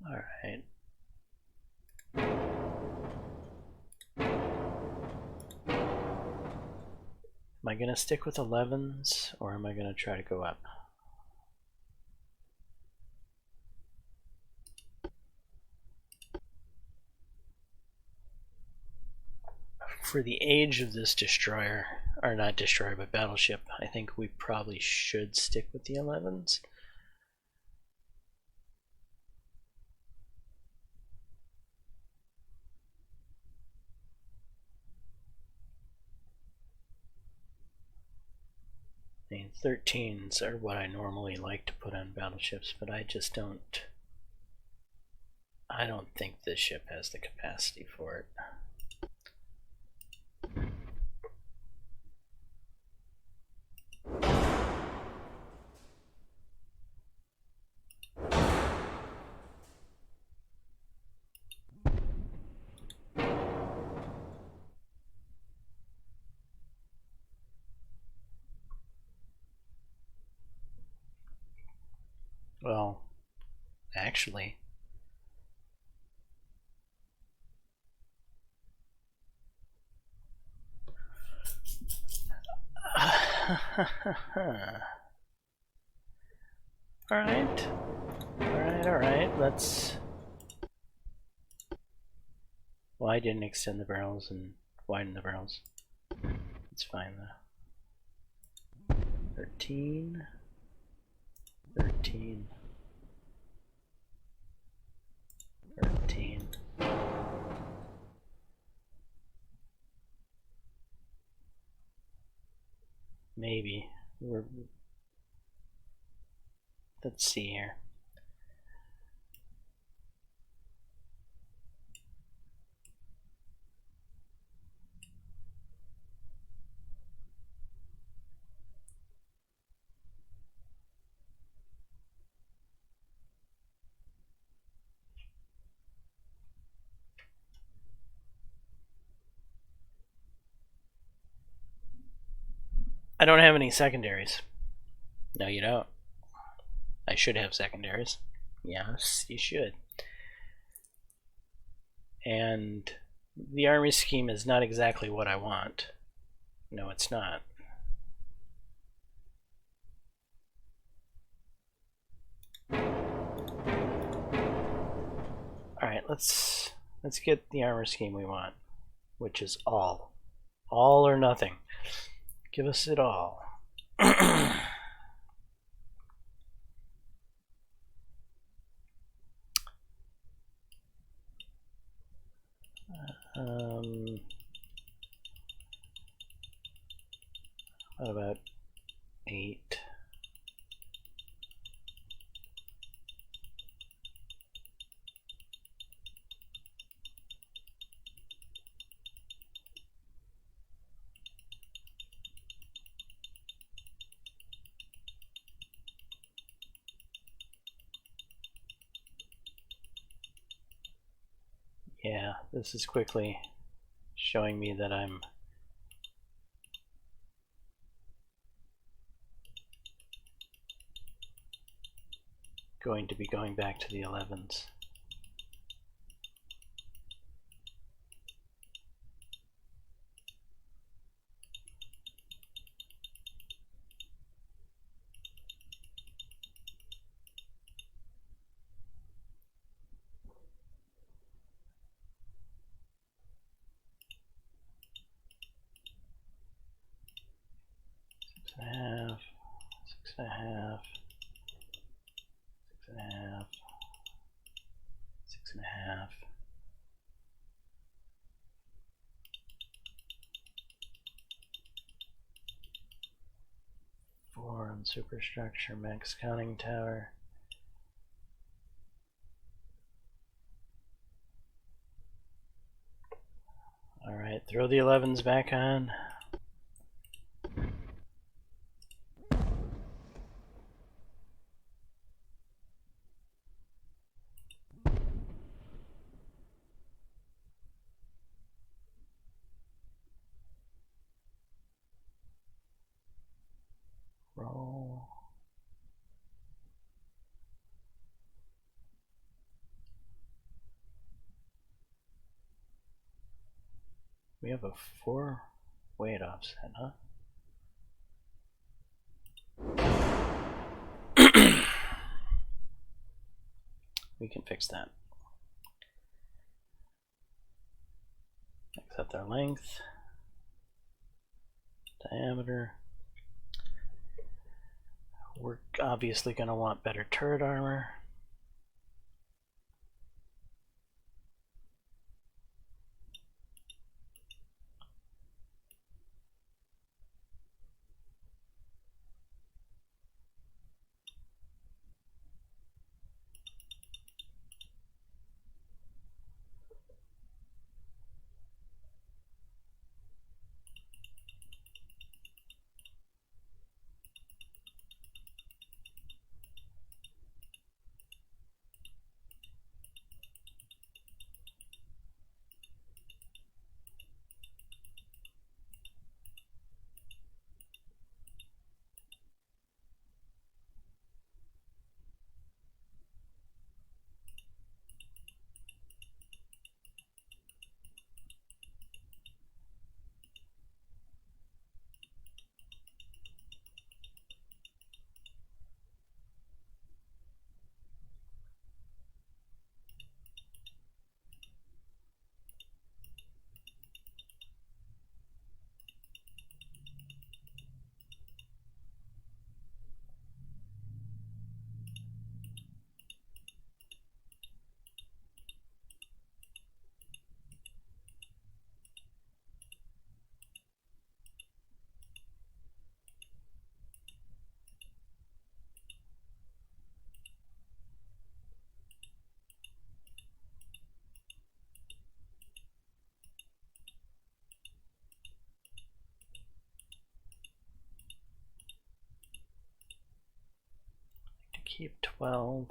All right. Am I going to stick with 11s, or am I going to try to go up? For the age of this destroyer, or not destroyer, but battleship, I think we probably should stick with the 11s. I mean, 13s are what I normally like to put on battleships, but I just don't. I don't think this ship has the capacity for it. Well, actually, Alright, let's... Well, I didn't extend the barrels and widen the barrels. It's fine though. 13. 13. 13. Maybe. Let's see here. I don't have any secondaries. No, you don't. I should have secondaries. Yes, you should. And the army scheme is not exactly what I want. No, it's not. Alright, let's get the armor scheme we want, which is all. All or nothing. Give us it all. What about 8? Yeah, this is quickly showing me that I'm going to be going back to the 11s. Six and a half, six and a half, six and a half. Four on superstructure, max conning tower. Alright, throw the 11s back on. Roll. We have a 4 weight offset, huh? We can fix that. Accept our length. diameter. We're obviously going to want better turret armor. To keep 12.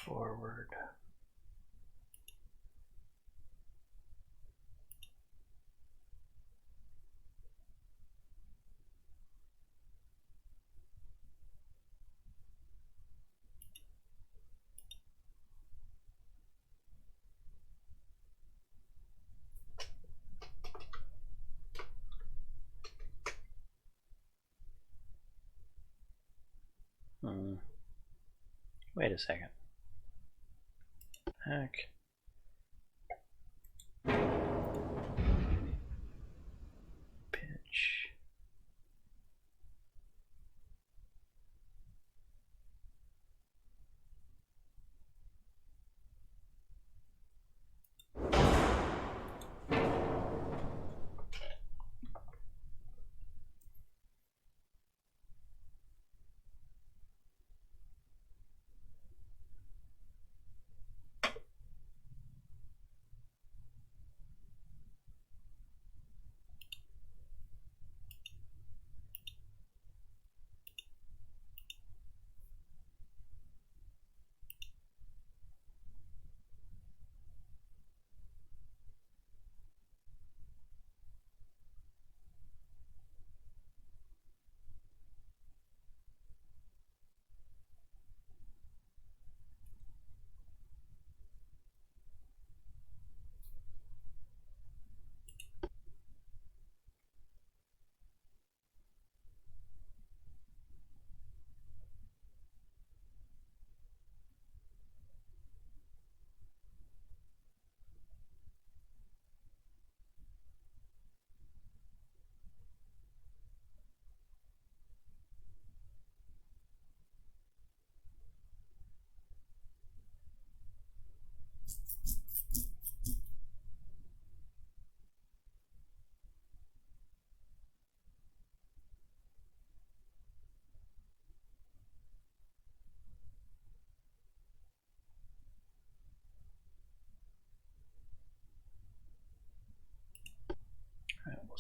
Forward. Wait a second. Heck. Pitch.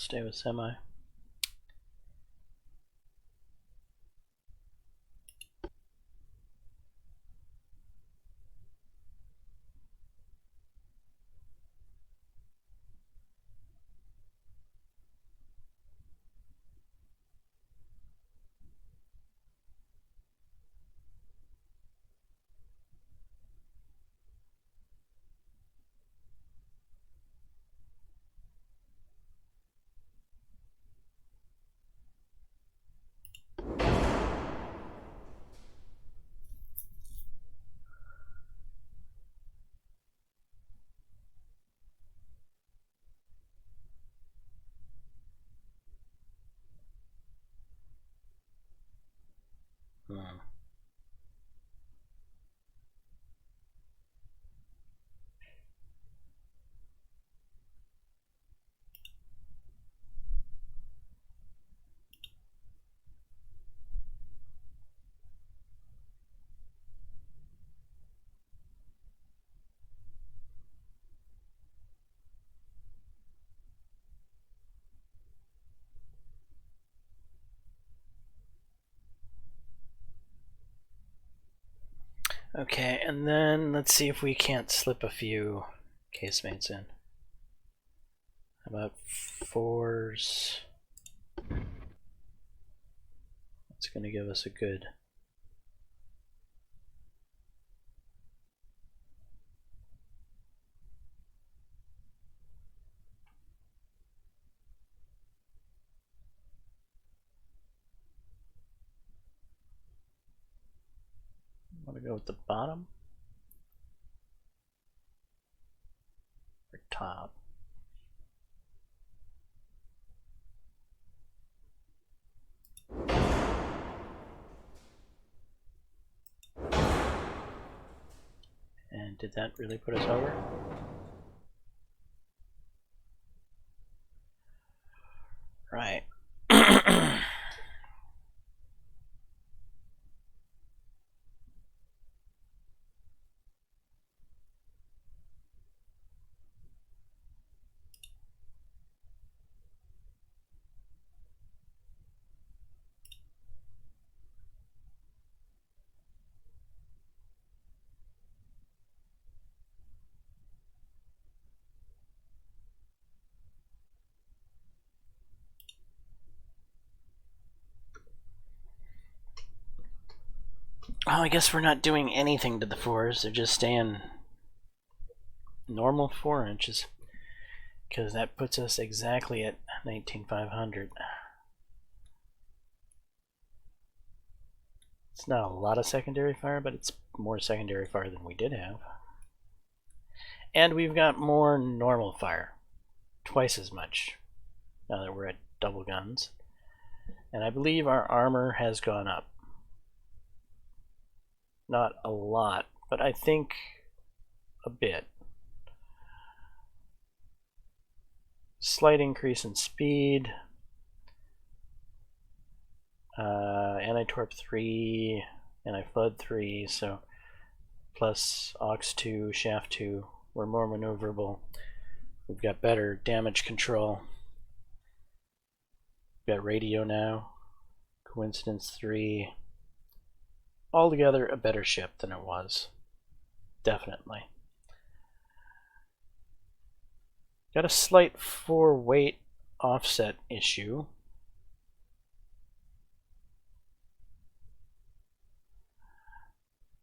stay with semi. Okay, and then let's see if we can't slip a few casemates in. How about 4s? That's going to give us a good... Want to go with the bottom or top? And did that really put us over? Right. Oh, I guess we're not doing anything to the 4s. They're just staying normal 4 inches. Because that puts us exactly at 19,500. It's not a lot of secondary fire, but it's more secondary fire than we did have. And we've got more normal fire. Twice as much. Now that we're at double guns. And I believe our armor has gone up. Not a lot, but I think a bit. Slight increase in speed. Anti-torp 3, anti-flood 3, so plus aux 2, shaft 2. We're more maneuverable. We've got better damage control. We've got radio now. Coincidence 3. Altogether a better ship than it was. Definitely. Got a slight 4 weight offset issue.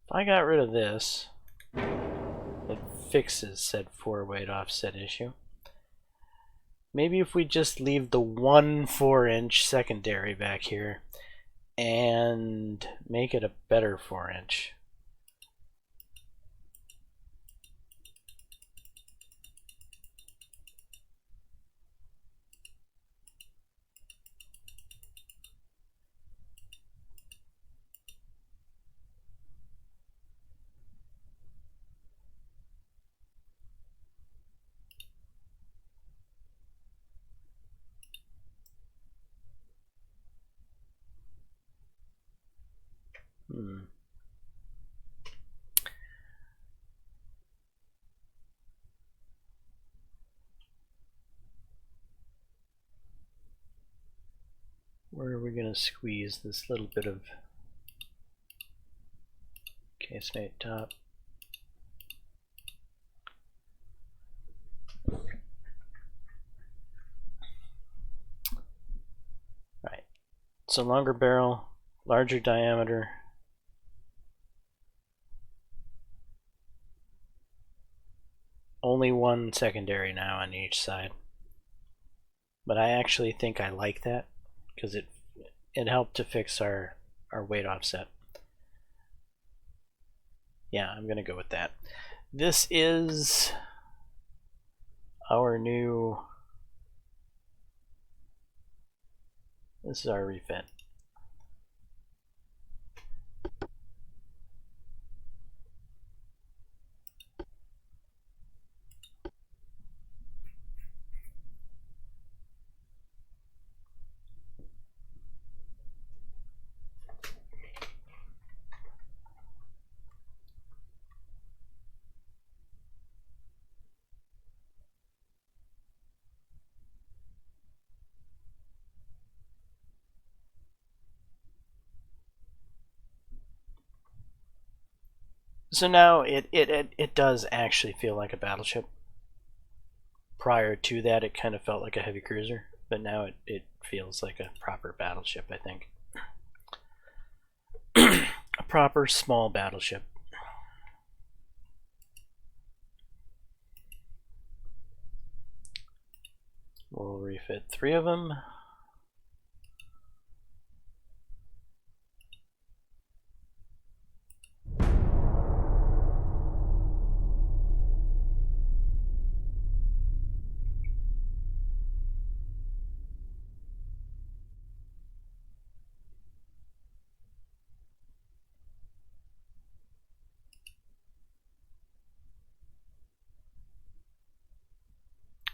If I got rid of this, it fixes said 4 weight offset issue. Maybe if we just leave the 1 4-inch secondary back here and make it a better 4-inch. where are we going to squeeze this little bit of casemate top? Right. So longer barrel, larger diameter. Only one secondary now on each side. But I actually think I like that because it helped to fix our weight offset. Yeah, I'm gonna go with that. This is our new. This is our refit. So now it does actually feel like a battleship. Prior to that, it kind of felt like a heavy cruiser, but now it feels like a proper battleship, I think. A proper small battleship. We'll refit 3 of them.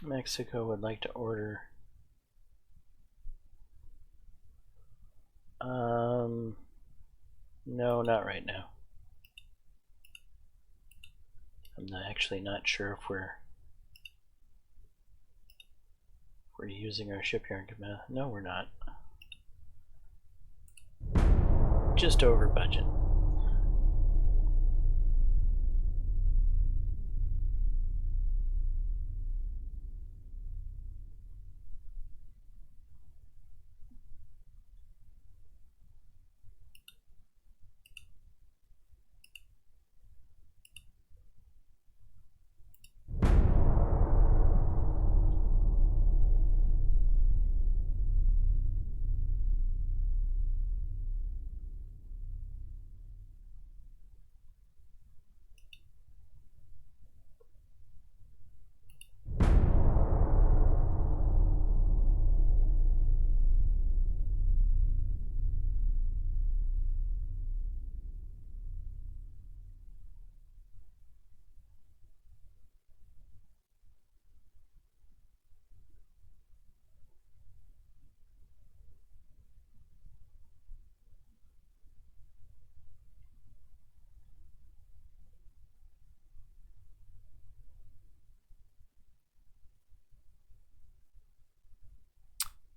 Mexico would like to order no, not right now. I'm actually not sure if we're using our shipyard command. No, we're not. Just over budget.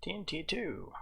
TNT2.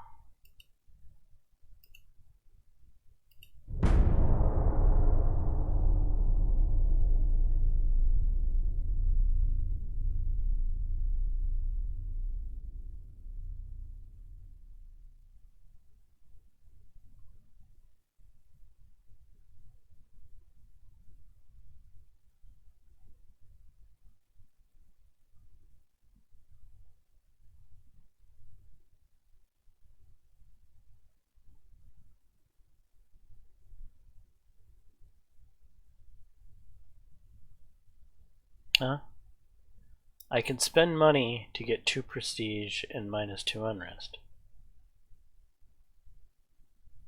Huh? I can spend money to get 2 prestige and -2 unrest.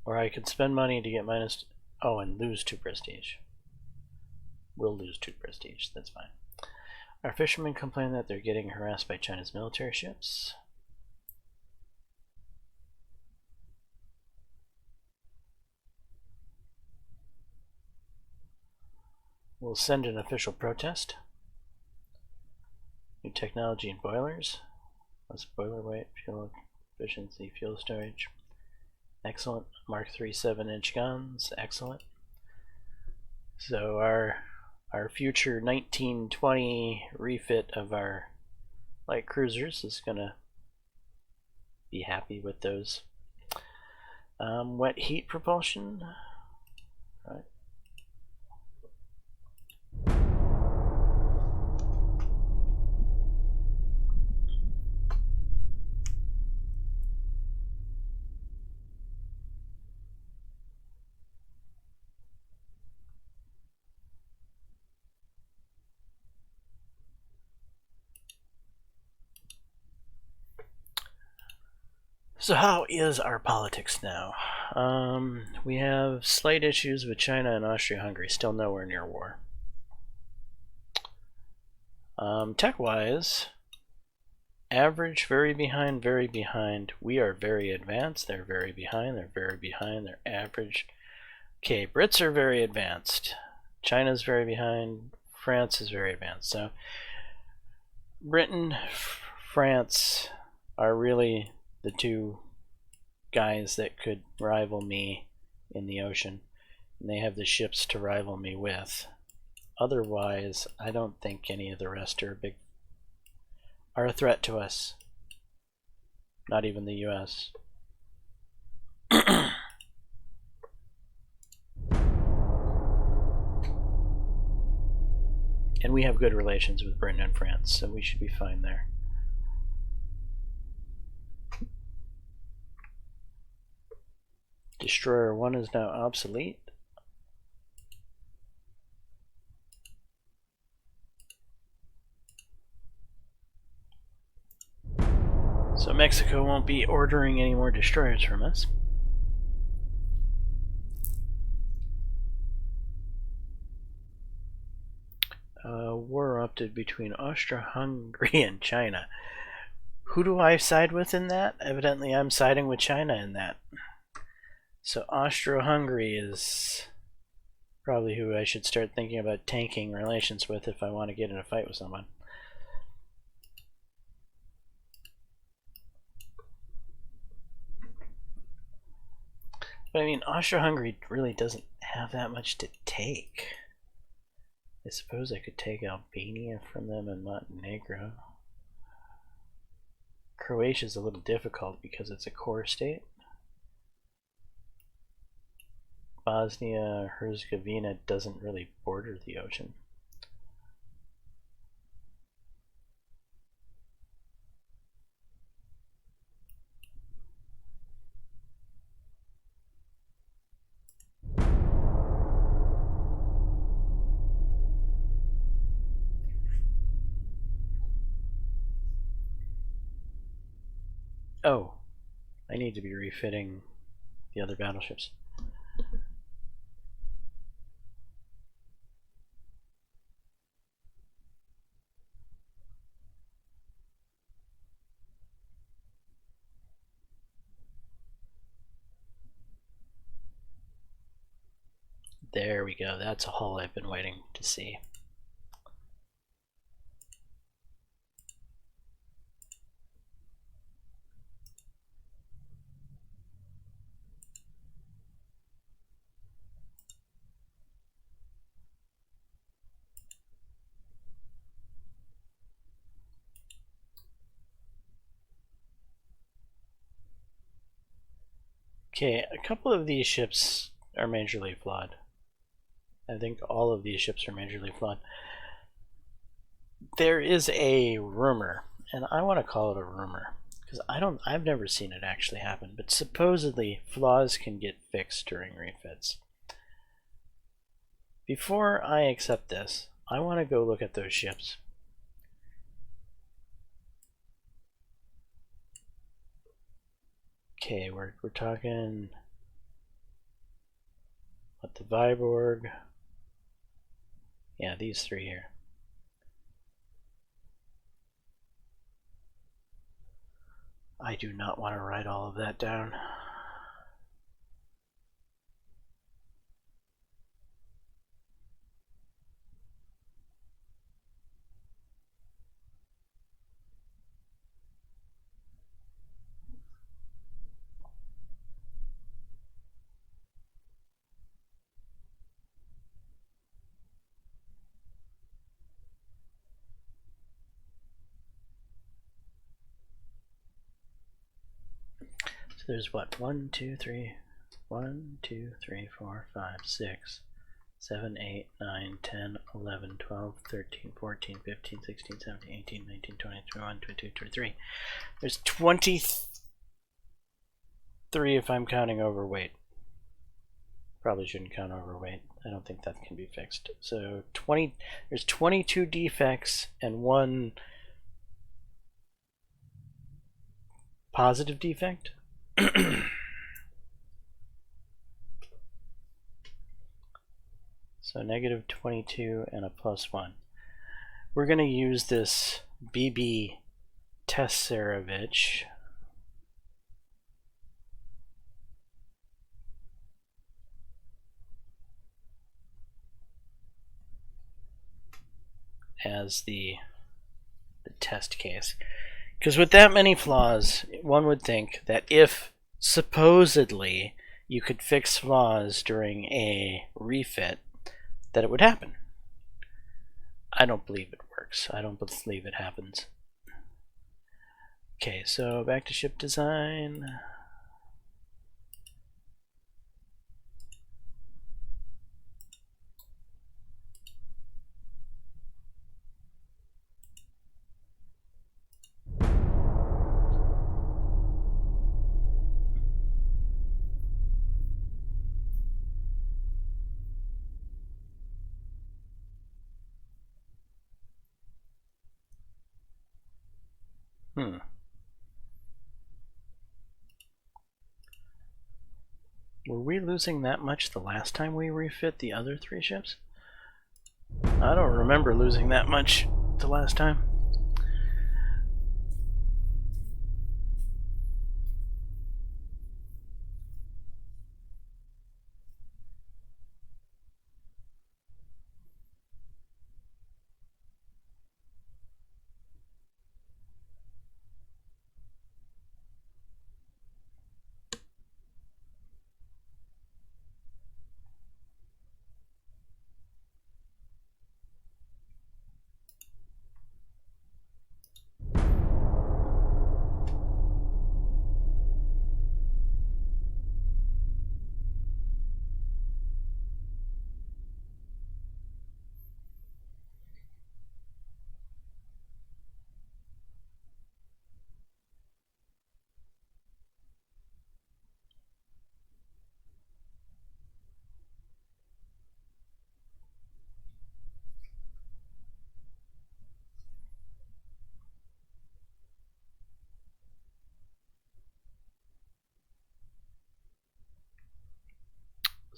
Or I can spend money to get oh, and lose 2 prestige. We'll lose 2 prestige, that's fine. Our fishermen complain that they're getting harassed by China's military ships. We'll send an official protest. New technology in boilers. Less boiler weight, fuel efficiency, fuel storage. Excellent. Mark III 7-inch guns. Excellent. So our future 1920 refit of our light cruisers is gonna be happy with those. Wet heat propulsion. Right. So how is our politics now? We have slight issues with China and Austria-Hungary, still nowhere near war. Tech-wise, average, very behind, very behind. We are very advanced, they're very behind, they're very behind, they're average. Okay, Brits are very advanced. China's very behind, France is very advanced. So Britain, France are really the two guys that could rival me in the ocean, and they have the ships to rival me with. Otherwise, I don't think any of the rest are a threat to us. Not even the US. And we have good relations with Britain and France, so we should be fine there. Destroyer 1 is now obsolete. So Mexico won't be ordering any more destroyers from us. War erupted between Austria-Hungary and China. Who do I side with in that? Evidently I'm siding with China in that. So Austria-Hungary is probably who I should start thinking about tanking relations with if I want to get in a fight with someone. But I mean, Austria-Hungary really doesn't have that much to take. I suppose I could take Albania from them and Montenegro. Croatia's a little difficult because it's a core state. Bosnia-Herzegovina doesn't really border the ocean. Oh, I need to be refitting the other battleships. There we go. That's a hull I've been waiting to see. Okay, a couple of these ships are majorly flawed. I think all of these ships are majorly flawed. There is a rumor, and I want to call it a rumor because I've never seen it actually happen, but supposedly flaws can get fixed during refits. Before I accept this, I want to go look at those ships. Okay, we're talking what, the Viborg. Yeah, these three here. I do not want to write all of that down. there's what? 1, 2, 3, 1, 2, 3, 4, 5, 6, 7, 8, 9, 10, 11, 12, 13, 14, 15, 16, 17, 18, 19, 20, 21, 22, 23. There's 23 if I'm counting overweight. Probably shouldn't count overweight. I don't think that can be fixed. So there's 22 defects and 1 positive defect. So negative 22 and a plus 1. We're going to use this BB Tesserovich. As the test case. Because with that many flaws, one would think that if supposedly you could fix flaws during a refit, that it would happen. I don't believe it works. I don't believe it happens. Okay, so back to ship design. Were we losing that much the last time we refit the other 3 ships? I don't remember losing that much the last time.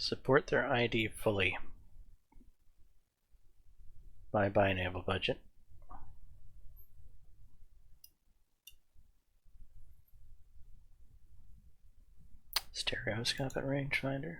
Support their ID fully. Bye-bye naval budget. Stereoscope at rangefinder.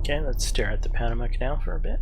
Okay, let's stare at the Panama Canal for a bit.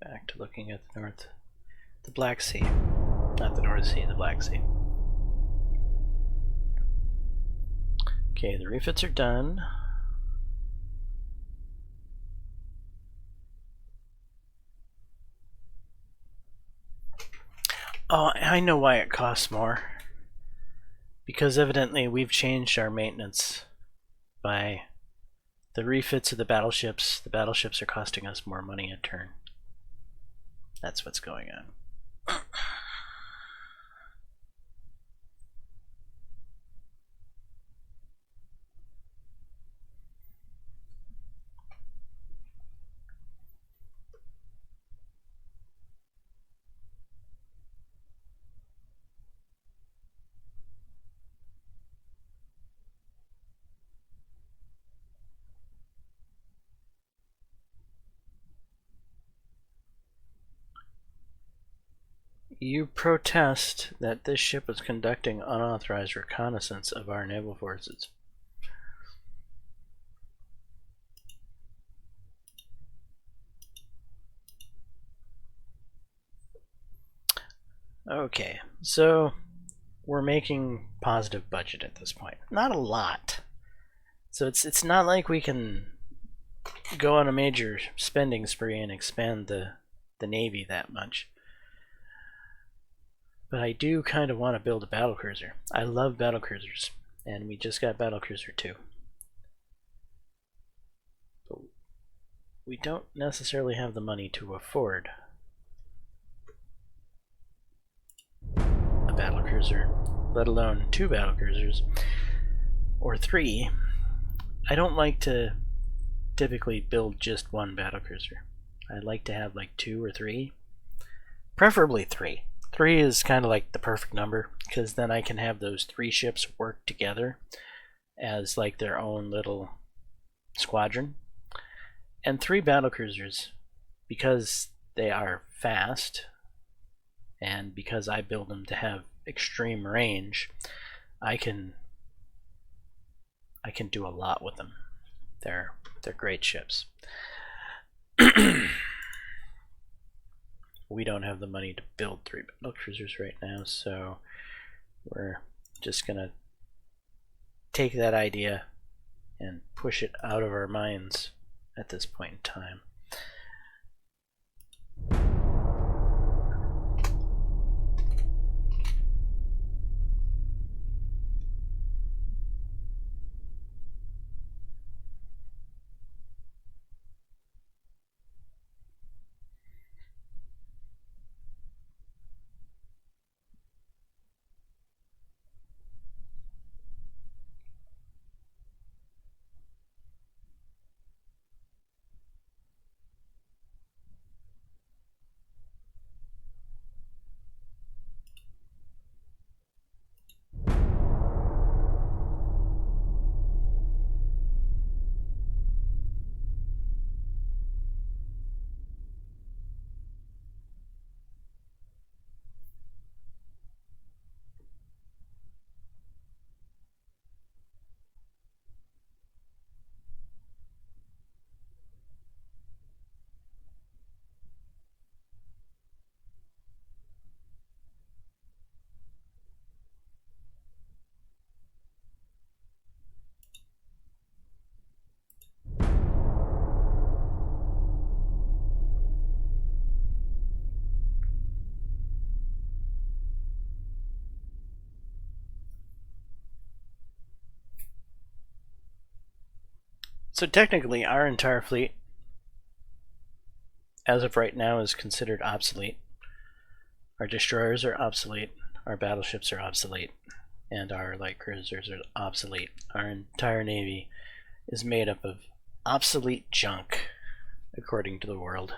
Back to looking at the Black Sea. Not the North Sea, the Black Sea. Okay, the refits are done. Oh, I know why it costs more. Because evidently we've changed our maintenance by the refits of the battleships. The battleships are costing us more money a turn. That's what's going on. You protest that this ship was conducting unauthorized reconnaissance of our naval forces. Okay, so we're making positive budget at this point. Not a lot. So it's not like we can go on a major spending spree and expand the Navy that much. But I do kind of want to build a battlecruiser. I love battlecruisers, and we just got Battlecruiser 2. But we don't necessarily have the money to afford a battlecruiser, let alone 2 battlecruisers, or 3. I don't like to typically build just one battlecruiser. I'd like to have like 2 or 3, preferably 3. 3 is kind of like the perfect number, because then I can have those 3 ships work together as like their own little squadron. And 3 battlecruisers, because they are fast and because I build them to have extreme range, I can do a lot with them. They're great ships. We don't have the money to build 3 battlecruisers right now, so we're just gonna take that idea and push it out of our minds at this point in time. So technically, our entire fleet, as of right now, is considered obsolete. Our destroyers are obsolete, our battleships are obsolete, and our light cruisers are obsolete. Our entire navy is made up of obsolete junk, according to the world.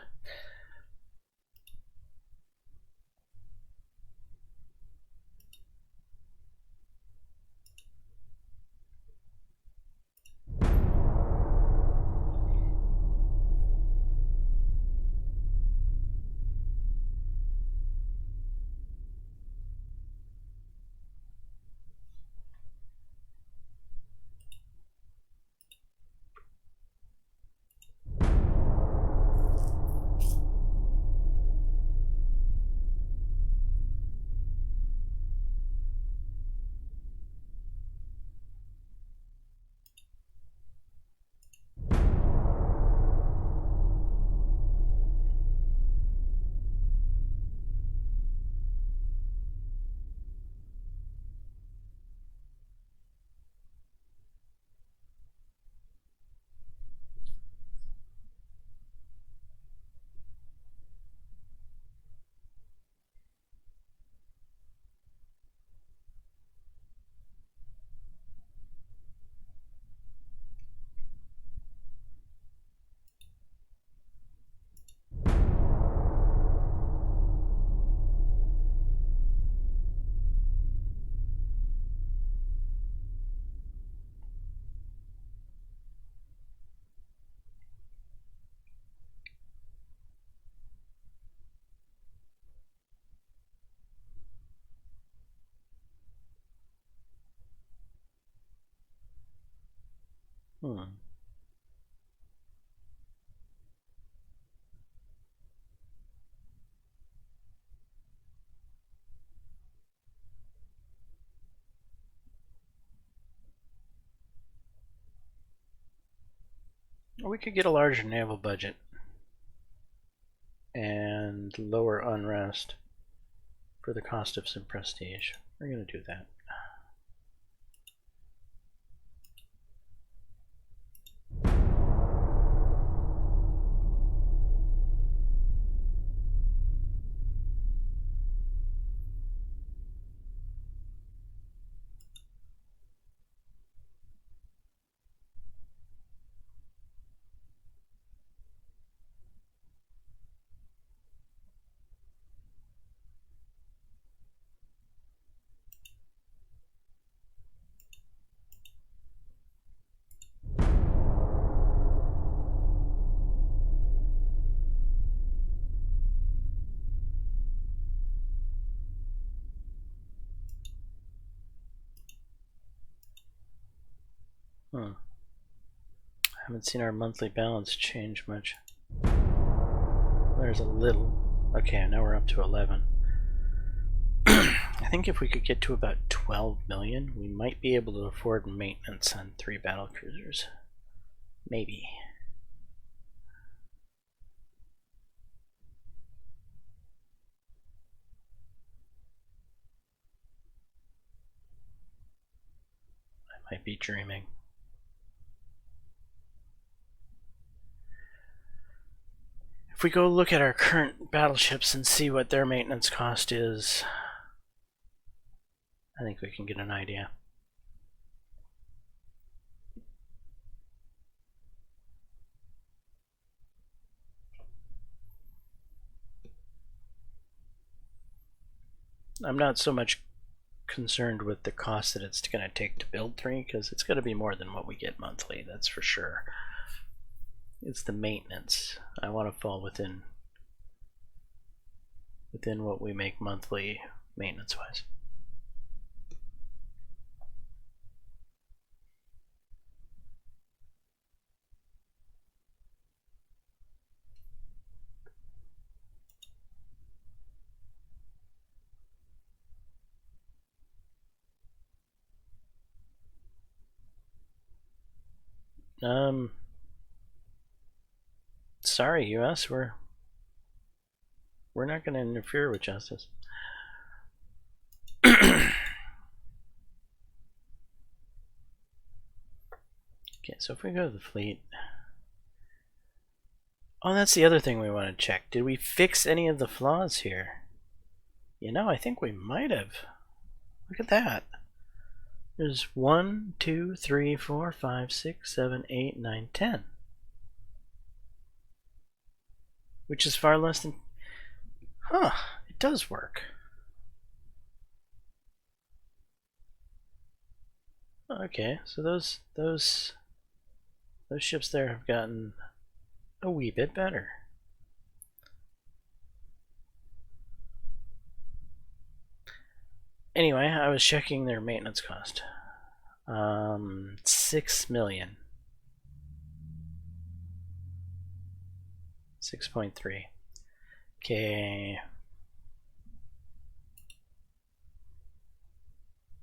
We could get a larger naval budget and lower unrest for the cost of some prestige. We're going to do that. I haven't seen our monthly balance change much. There's a little. Okay, now we're up to 11. I think if we could get to about 12 million, we might be able to afford maintenance on 3 battle cruisers. Maybe. I might be dreaming. If we go look at our current battleships and see what their maintenance cost is, I think we can get an idea. I'm not so much concerned with the cost that it's going to take to build 3, because it's going to be more than what we get monthly, that's for sure. It's the maintenance. I want to fall within what we make monthly maintenance wise. Sorry, US, we're not going to interfere with justice. Okay, so if we go to the fleet. Oh, that's the other thing we want to check. Did we fix any of the flaws here? You know, I think we might have. Look at that. There's 1, 2, 3, 4, 5, 6, 7, 8, 9, 10. Which is far less than... Huh, it does work. Okay, so those ships there have gotten a wee bit better. Anyway, I was checking their maintenance cost. 6 million. 6.3. Okay.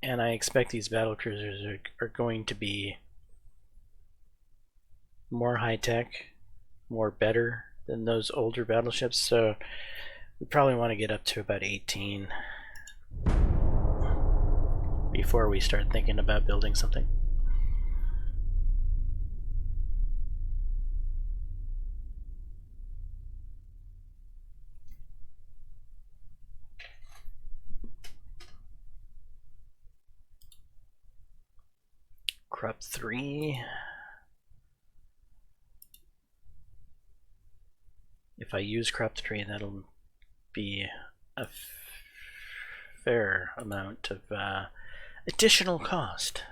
And I expect these battle cruisers are going to be more high-tech, more better than those older battleships, so we probably want to get up to about 18 before we start thinking about building something. Crop 3. If I use crop 3, that'll be a fair amount of additional cost.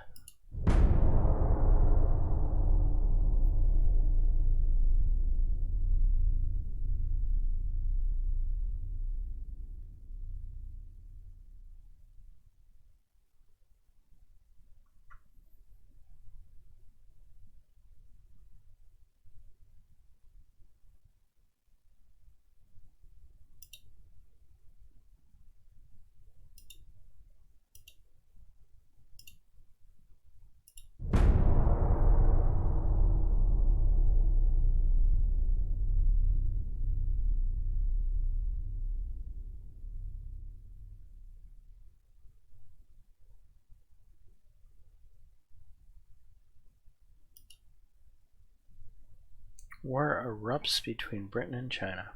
War erupts between Britain and China.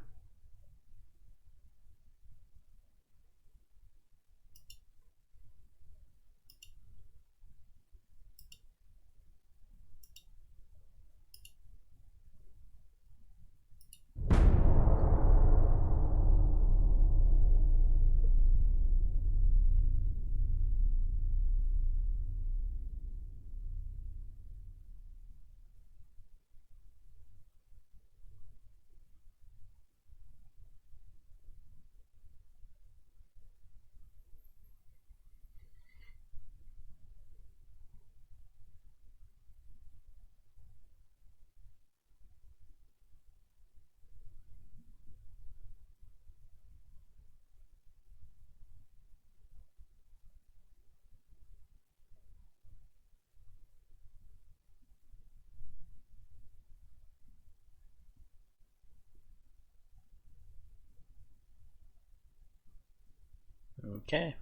Okay.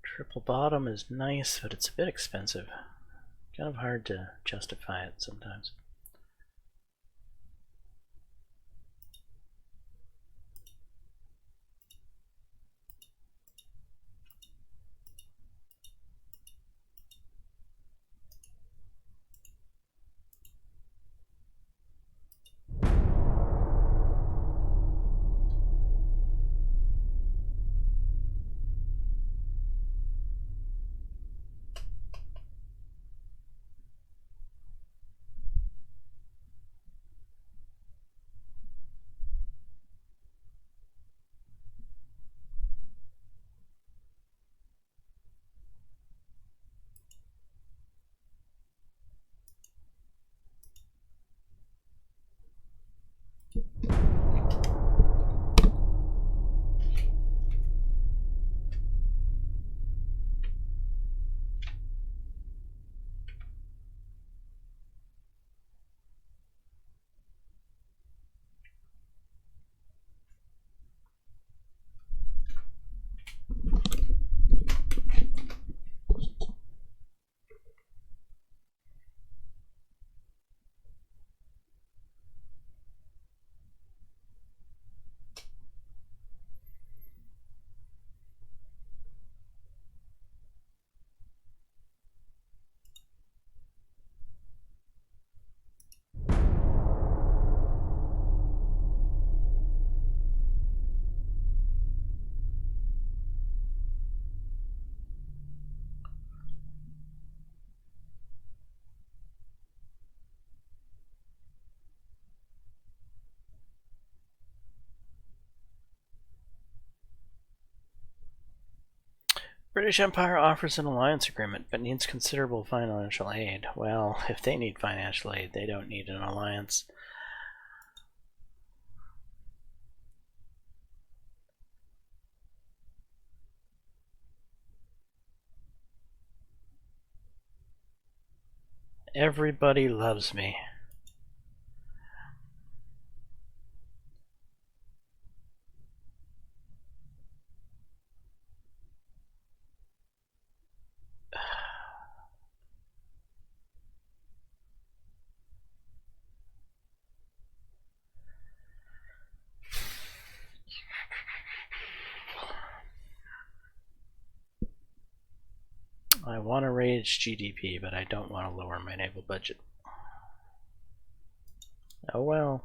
Triple bottom is nice, but it's a bit expensive. Kind of hard to justify it sometimes. British Empire offers an alliance agreement, but needs considerable financial aid. Well, if they need financial aid, they don't need an alliance. Everybody loves me. I want to raise GDP, but I don't want to lower my naval budget. Oh well.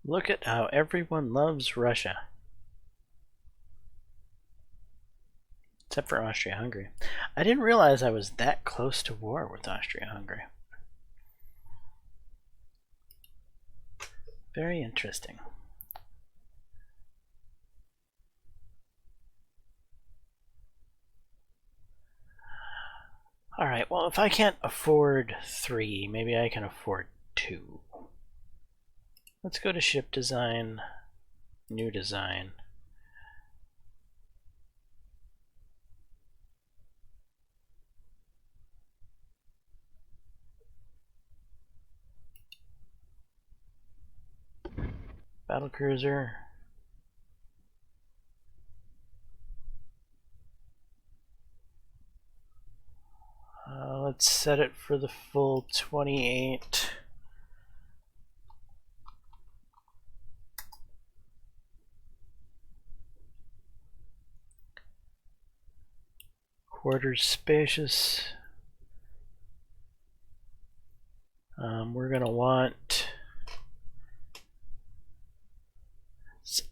Look at how everyone loves Russia. Except for Austria-Hungary. I didn't realize I was that close to war with Austria-Hungary. Very interesting. Alright, well, if I can't afford 3, maybe I can afford 2. Let's go to ship design, new design. Battlecruiser. Let's set it for the full 28. Quarters spacious. We're going to want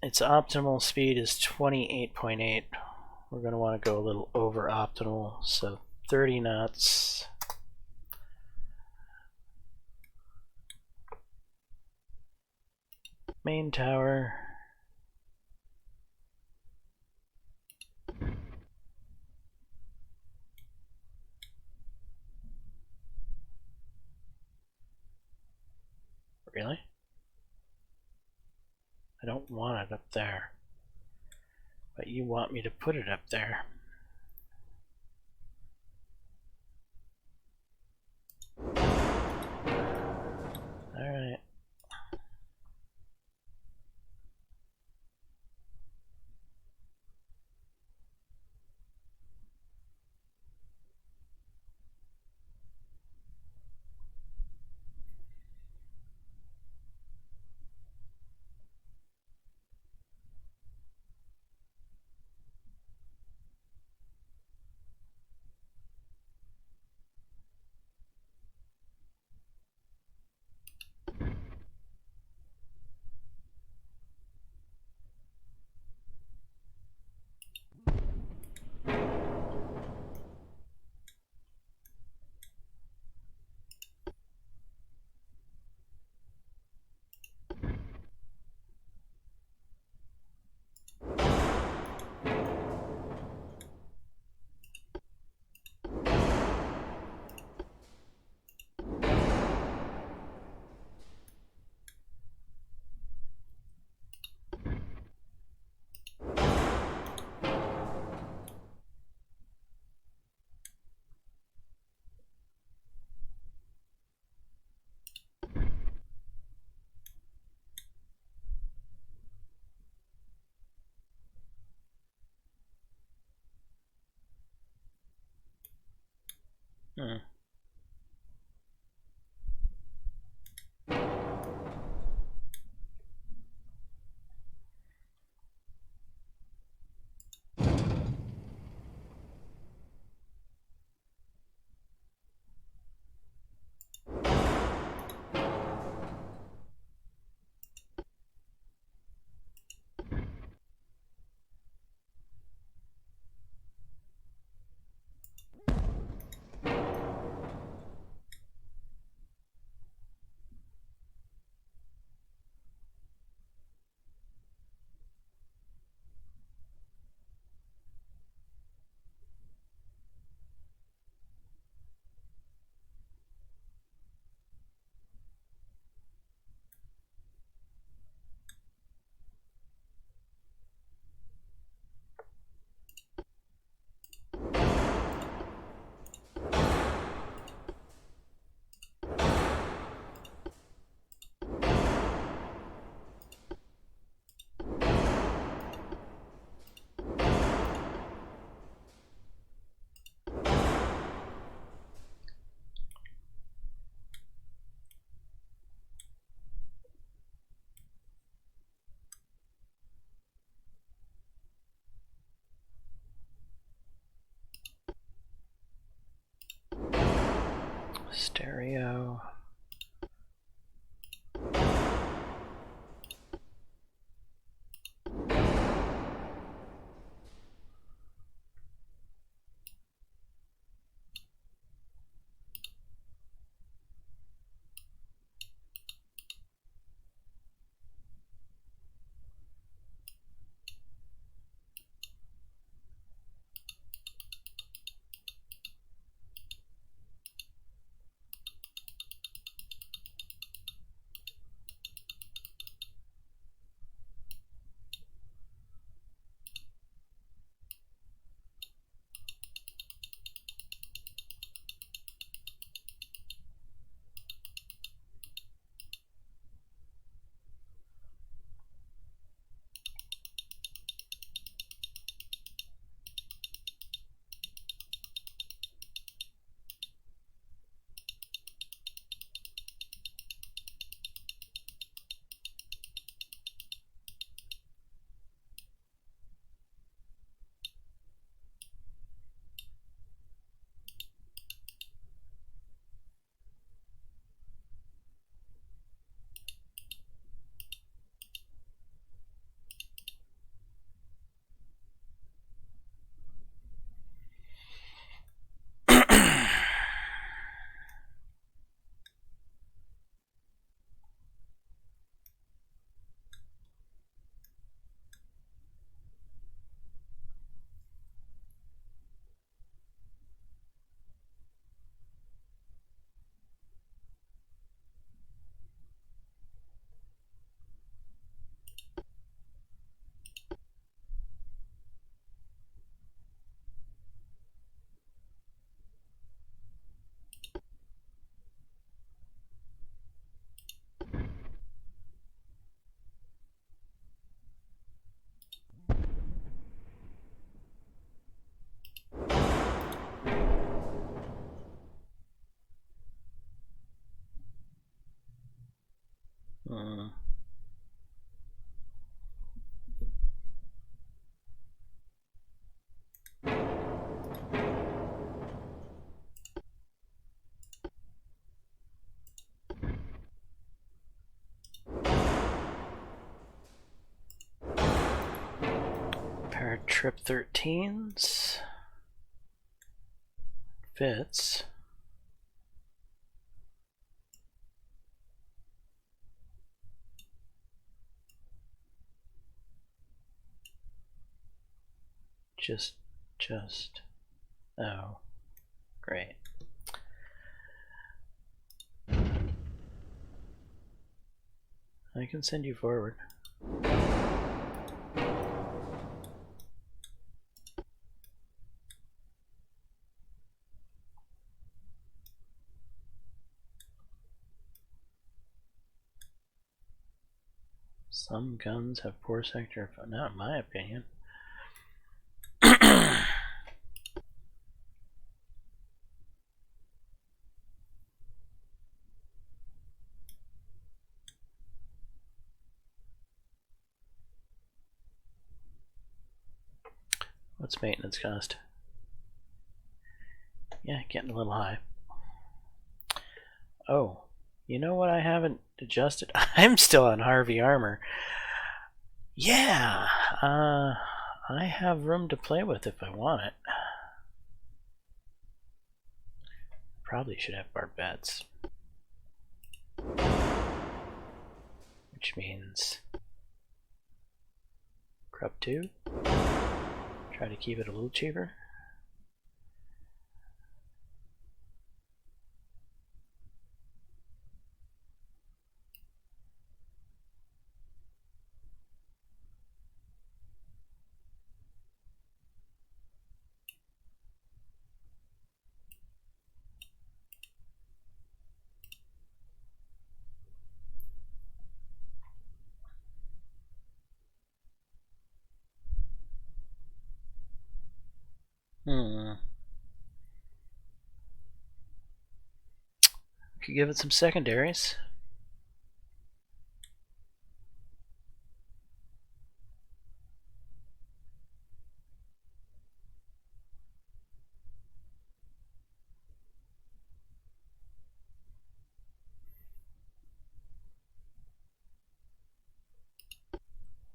its optimal speed is 28.8. We're going to want to go a little over optimal, so 30 knots. Main tower. Really? I don't want it up there. But you want me to put it up there. Alright. Hmm. Stereo. Trip 13s. Fits. Just. Oh. Great. I can send you forward. Some guns have poor sector, not in my opinion. What's maintenance cost? Yeah, getting a little high. Oh, you know what I haven't adjusted? I'm still on Harvey armor. Yeah, I have room to play with if I want it. Probably should have barbettes. Which means Crop 2. Try to keep it a little cheaper. Could give it some secondaries.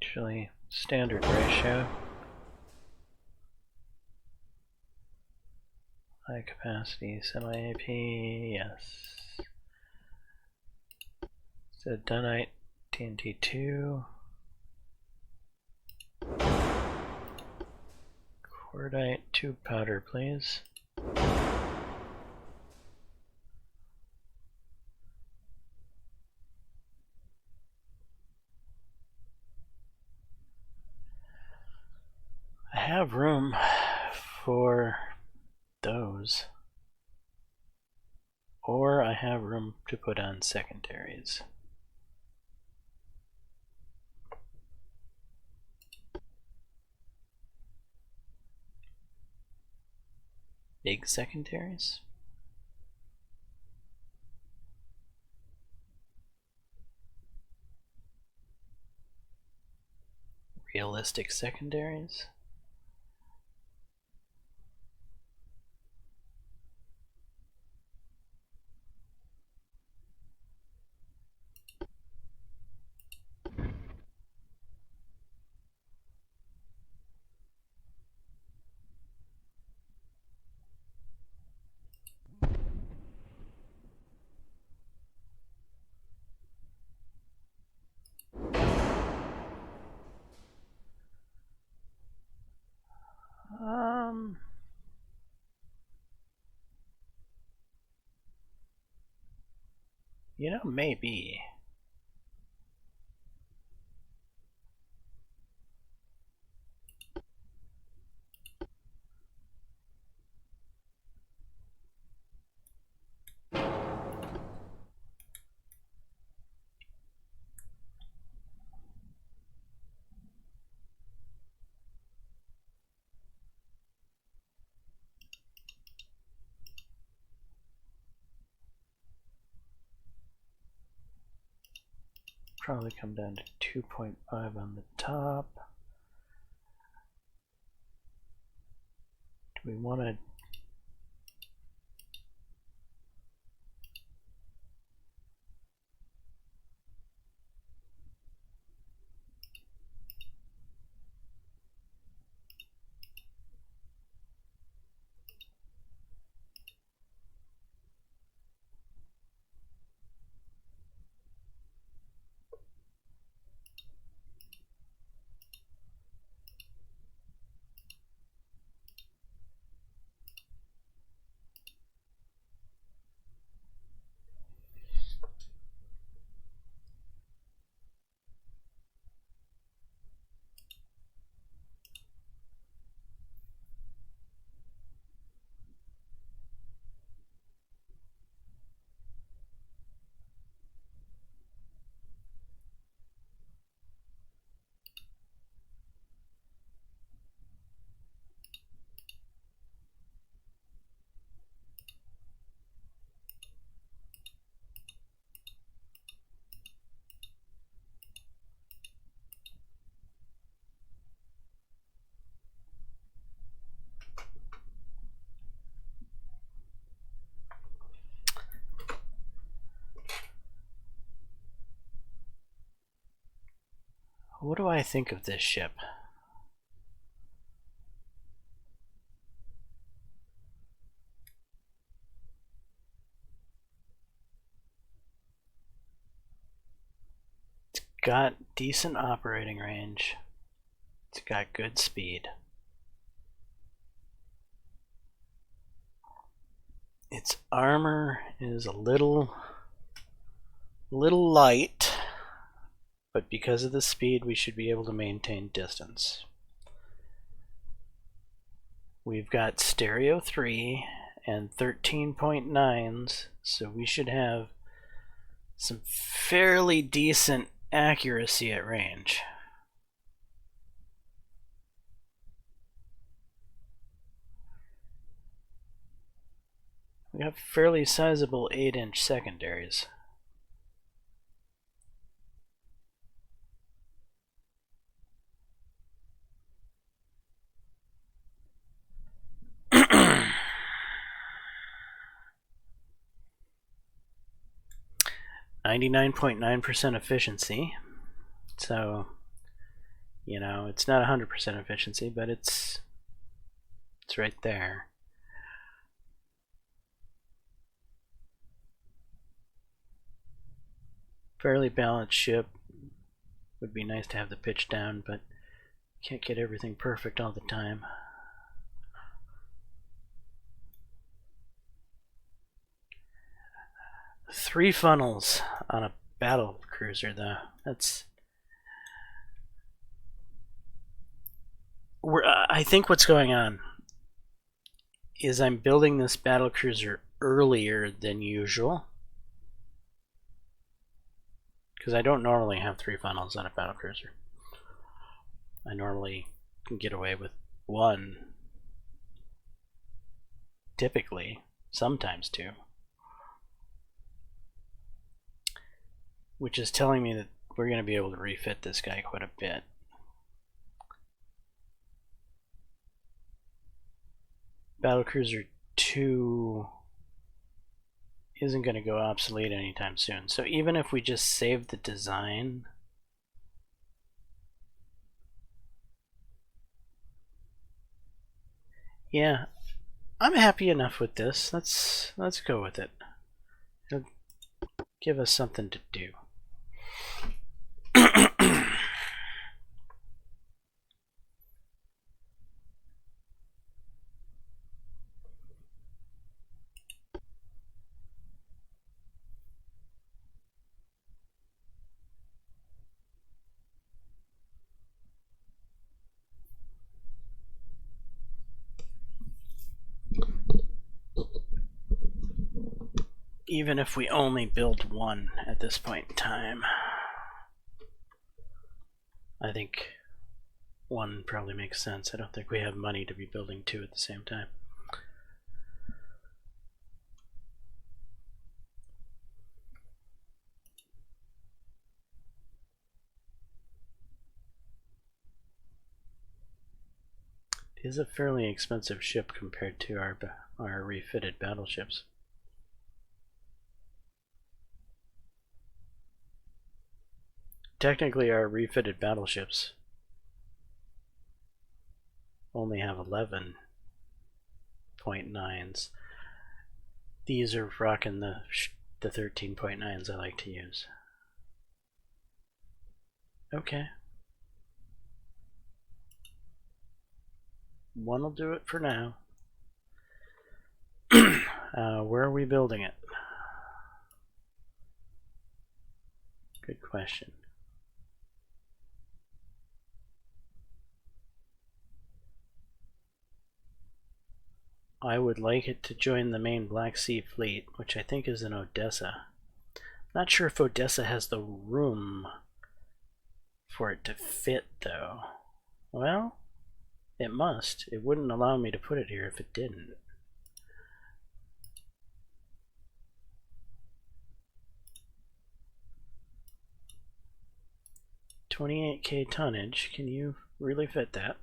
Actually, standard ratio. High capacity, semi-AP, yes. So Dunite, TNT2. Cordite, 2 powder, please. I have room for those. Or I have room to put on secondaries. Big secondaries? Realistic secondaries? You know, maybe. probably come down to 2.5 on the top. Do we want to what do I think of this ship? It's got decent operating range. It's got good speed. Its armor is a little light, but because of the speed we should be able to maintain distance. We've got stereo 3 and 13.9s, so we should have some fairly decent accuracy at range. We have fairly sizable 8-inch secondaries. (99.9% efficiency), so you know it's not 100% efficiency, but it's right there. Fairly balanced ship. Would be nice to have the pitch down, but can't get everything perfect all the time. Three funnels on a battle cruiser, though. That's I think what's going on is I'm building this battle cruiser earlier than usual, because I don't normally have 3 funnels on a battle cruiser. I normally can get away with 1, typically, sometimes 2, which is telling me that we're going to be able to refit this guy quite a bit. Battlecruiser 2 isn't going to go obsolete anytime soon, so even if we just save the design, yeah, I'm happy enough with this. Let's go with it. It'll give us something to do. Even if we only build 1 at this point in time, I think 1 probably makes sense. I don't think we have money to be building 2 at the same time. is a fairly expensive ship compared to our refitted battleships. Technically, our refitted battleships only have 11.9s. These are rocking the 13.9s I like to use. Okay. One will do it for now. Where are we building it? Good question. I would like it to join the main Black Sea Fleet, which I think is in Odessa. Not sure if Odessa has the room for it to fit, though. Well, it must. It wouldn't allow me to put it here if it didn't. $28K tonnage. Can you really fit that?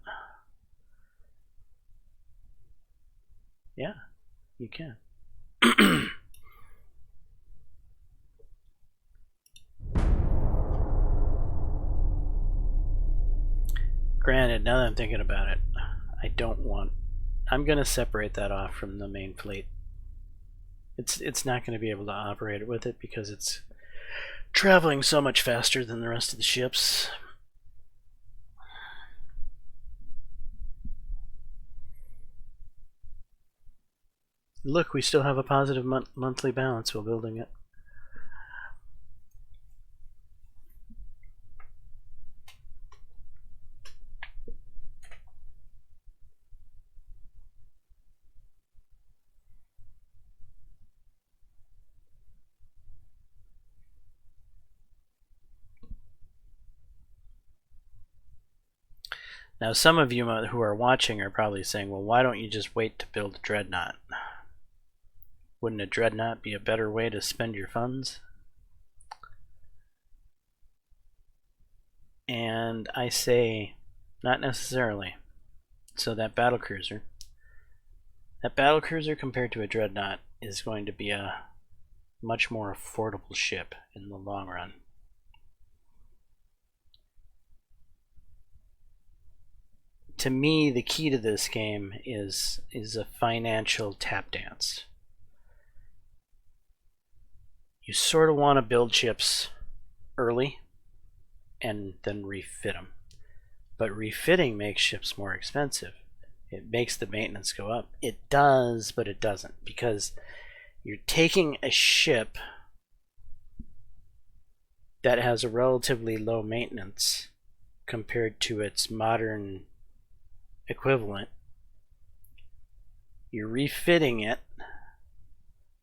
Yeah, you can. Granted, now that I'm thinking about it, I'm going to separate that off from the main fleet. It's not going to be able to operate with it because it's traveling so much faster than the rest of the ships. Look, we still have a positive monthly balance while building it. Now, some of you who are watching are probably saying, well, why don't you just wait to build a Dreadnought? Wouldn't a Dreadnought be a better way to spend your funds? And I say, not necessarily. So that battlecruiser compared to a Dreadnought is going to be a much more affordable ship in the long run. To me, the key to this game is a financial tap dance. You sort of want to build ships early and then refit them. But refitting makes ships more expensive. It makes the maintenance go up. It does, but it doesn't, because you're taking a ship that has a relatively low maintenance compared to its modern equivalent. You're refitting it,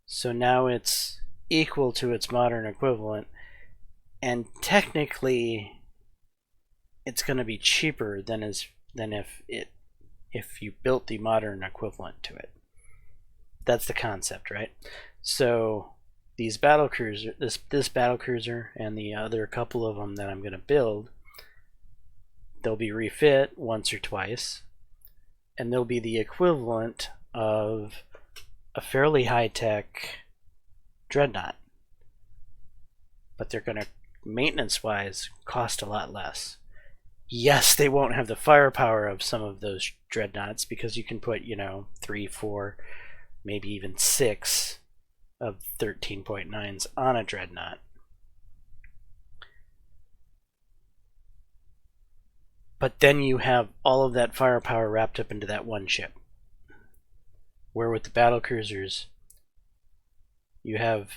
so now it's equal to its modern equivalent, and technically it's going to be cheaper than if you built the modern equivalent to it. That's the concept, right? So these battlecruiser, this battlecruiser and the other couple of them that I'm going to build, they'll be refit once or twice, and they'll be the equivalent of a fairly high-tech Dreadnought, but they're going to, maintenance-wise, cost a lot less. Yes, they won't have the firepower of some of those Dreadnoughts, because you can put, 3, 4, maybe even 6 of 13.9s on a Dreadnought. But then you have all of that firepower wrapped up into that one ship. Where with the battlecruisers, you have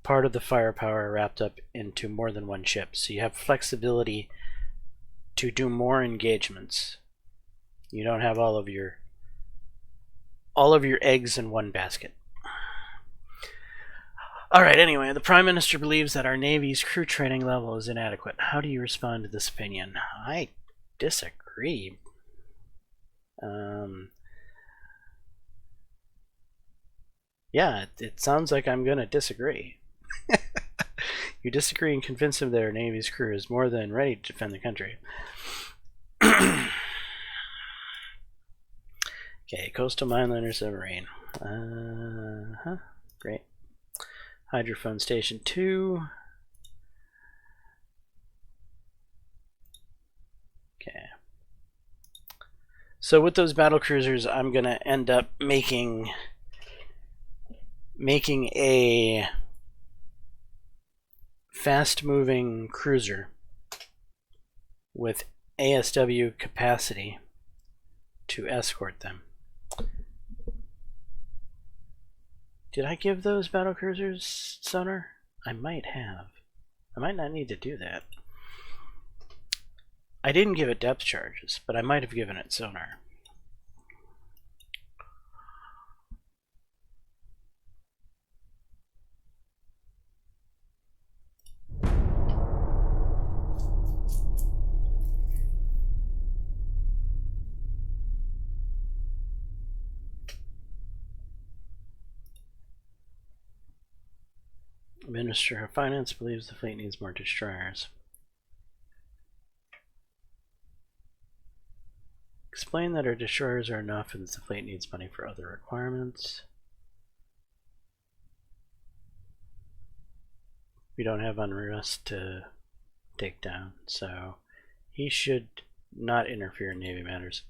part of the firepower wrapped up into more than one ship. So you have flexibility to do more engagements. You don't have all of your eggs in one basket. Alright, anyway, the Prime Minister believes that our Navy's crew training level is inadequate. How do you respond to this opinion? I disagree. Yeah, it sounds like I'm going to disagree. You disagree and convince him that our Navy's crew is more than ready to defend the country. Okay, coastal mineliner submarine. Great. Hydrophone station 2. Okay. So with those battle cruisers, I'm gonna end up making a fast-moving cruiser with ASW capacity to escort them. Did I give those battle cruisers sonar? I might have. I might not need to do that. I didn't give it depth charges, but I might have given it sonar. Minister of Finance believes the fleet needs more destroyers. Explain that our destroyers are enough and that the fleet needs money for other requirements. We don't have unrest to take down, so he should not interfere in Navy matters.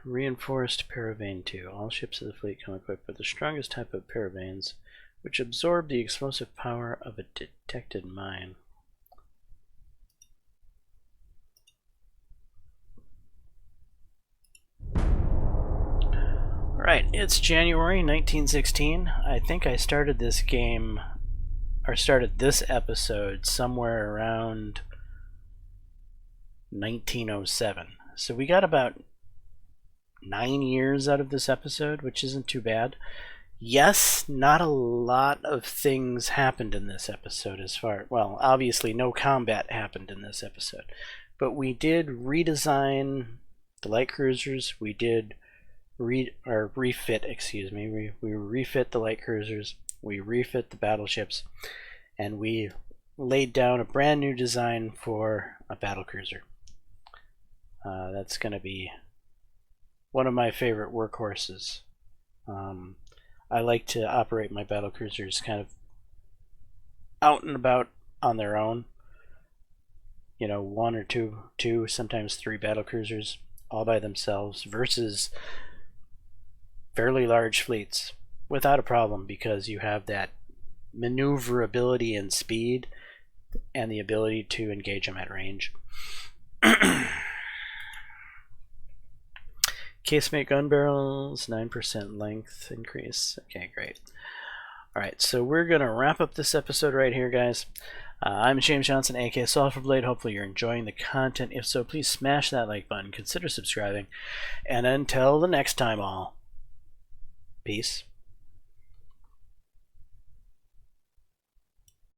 Reinforced Paravane 2. All ships of the fleet come equipped with the strongest type of paravanes, which absorb the explosive power of a detected mine. Alright, it's January 1916. I think I started this game, or started this episode somewhere around 1907. So we got about 9 years out of this episode, which isn't too bad. Yes, not a lot of things happened in this episode well, obviously no combat happened in this episode. But we did redesign the light cruisers, we did refit, excuse me, we refit the light cruisers, we refit the battleships, and we laid down a brand new design for a battle cruiser. That's going to be one of my favorite workhorses. I like to operate my battle cruisers kind of out and about on their own. You know, one or two, sometimes 3 battle cruisers all by themselves versus fairly large fleets without a problem, because you have that maneuverability and speed and the ability to engage them at range. Casemate gun barrels, 9% length increase. Okay, great. Alright, so we're going to wrap up this episode right here, guys. I'm James Johnson, aka Sulphurblade. Hopefully you're enjoying the content. If so, please smash that like button, consider subscribing, and until the next time, all, peace.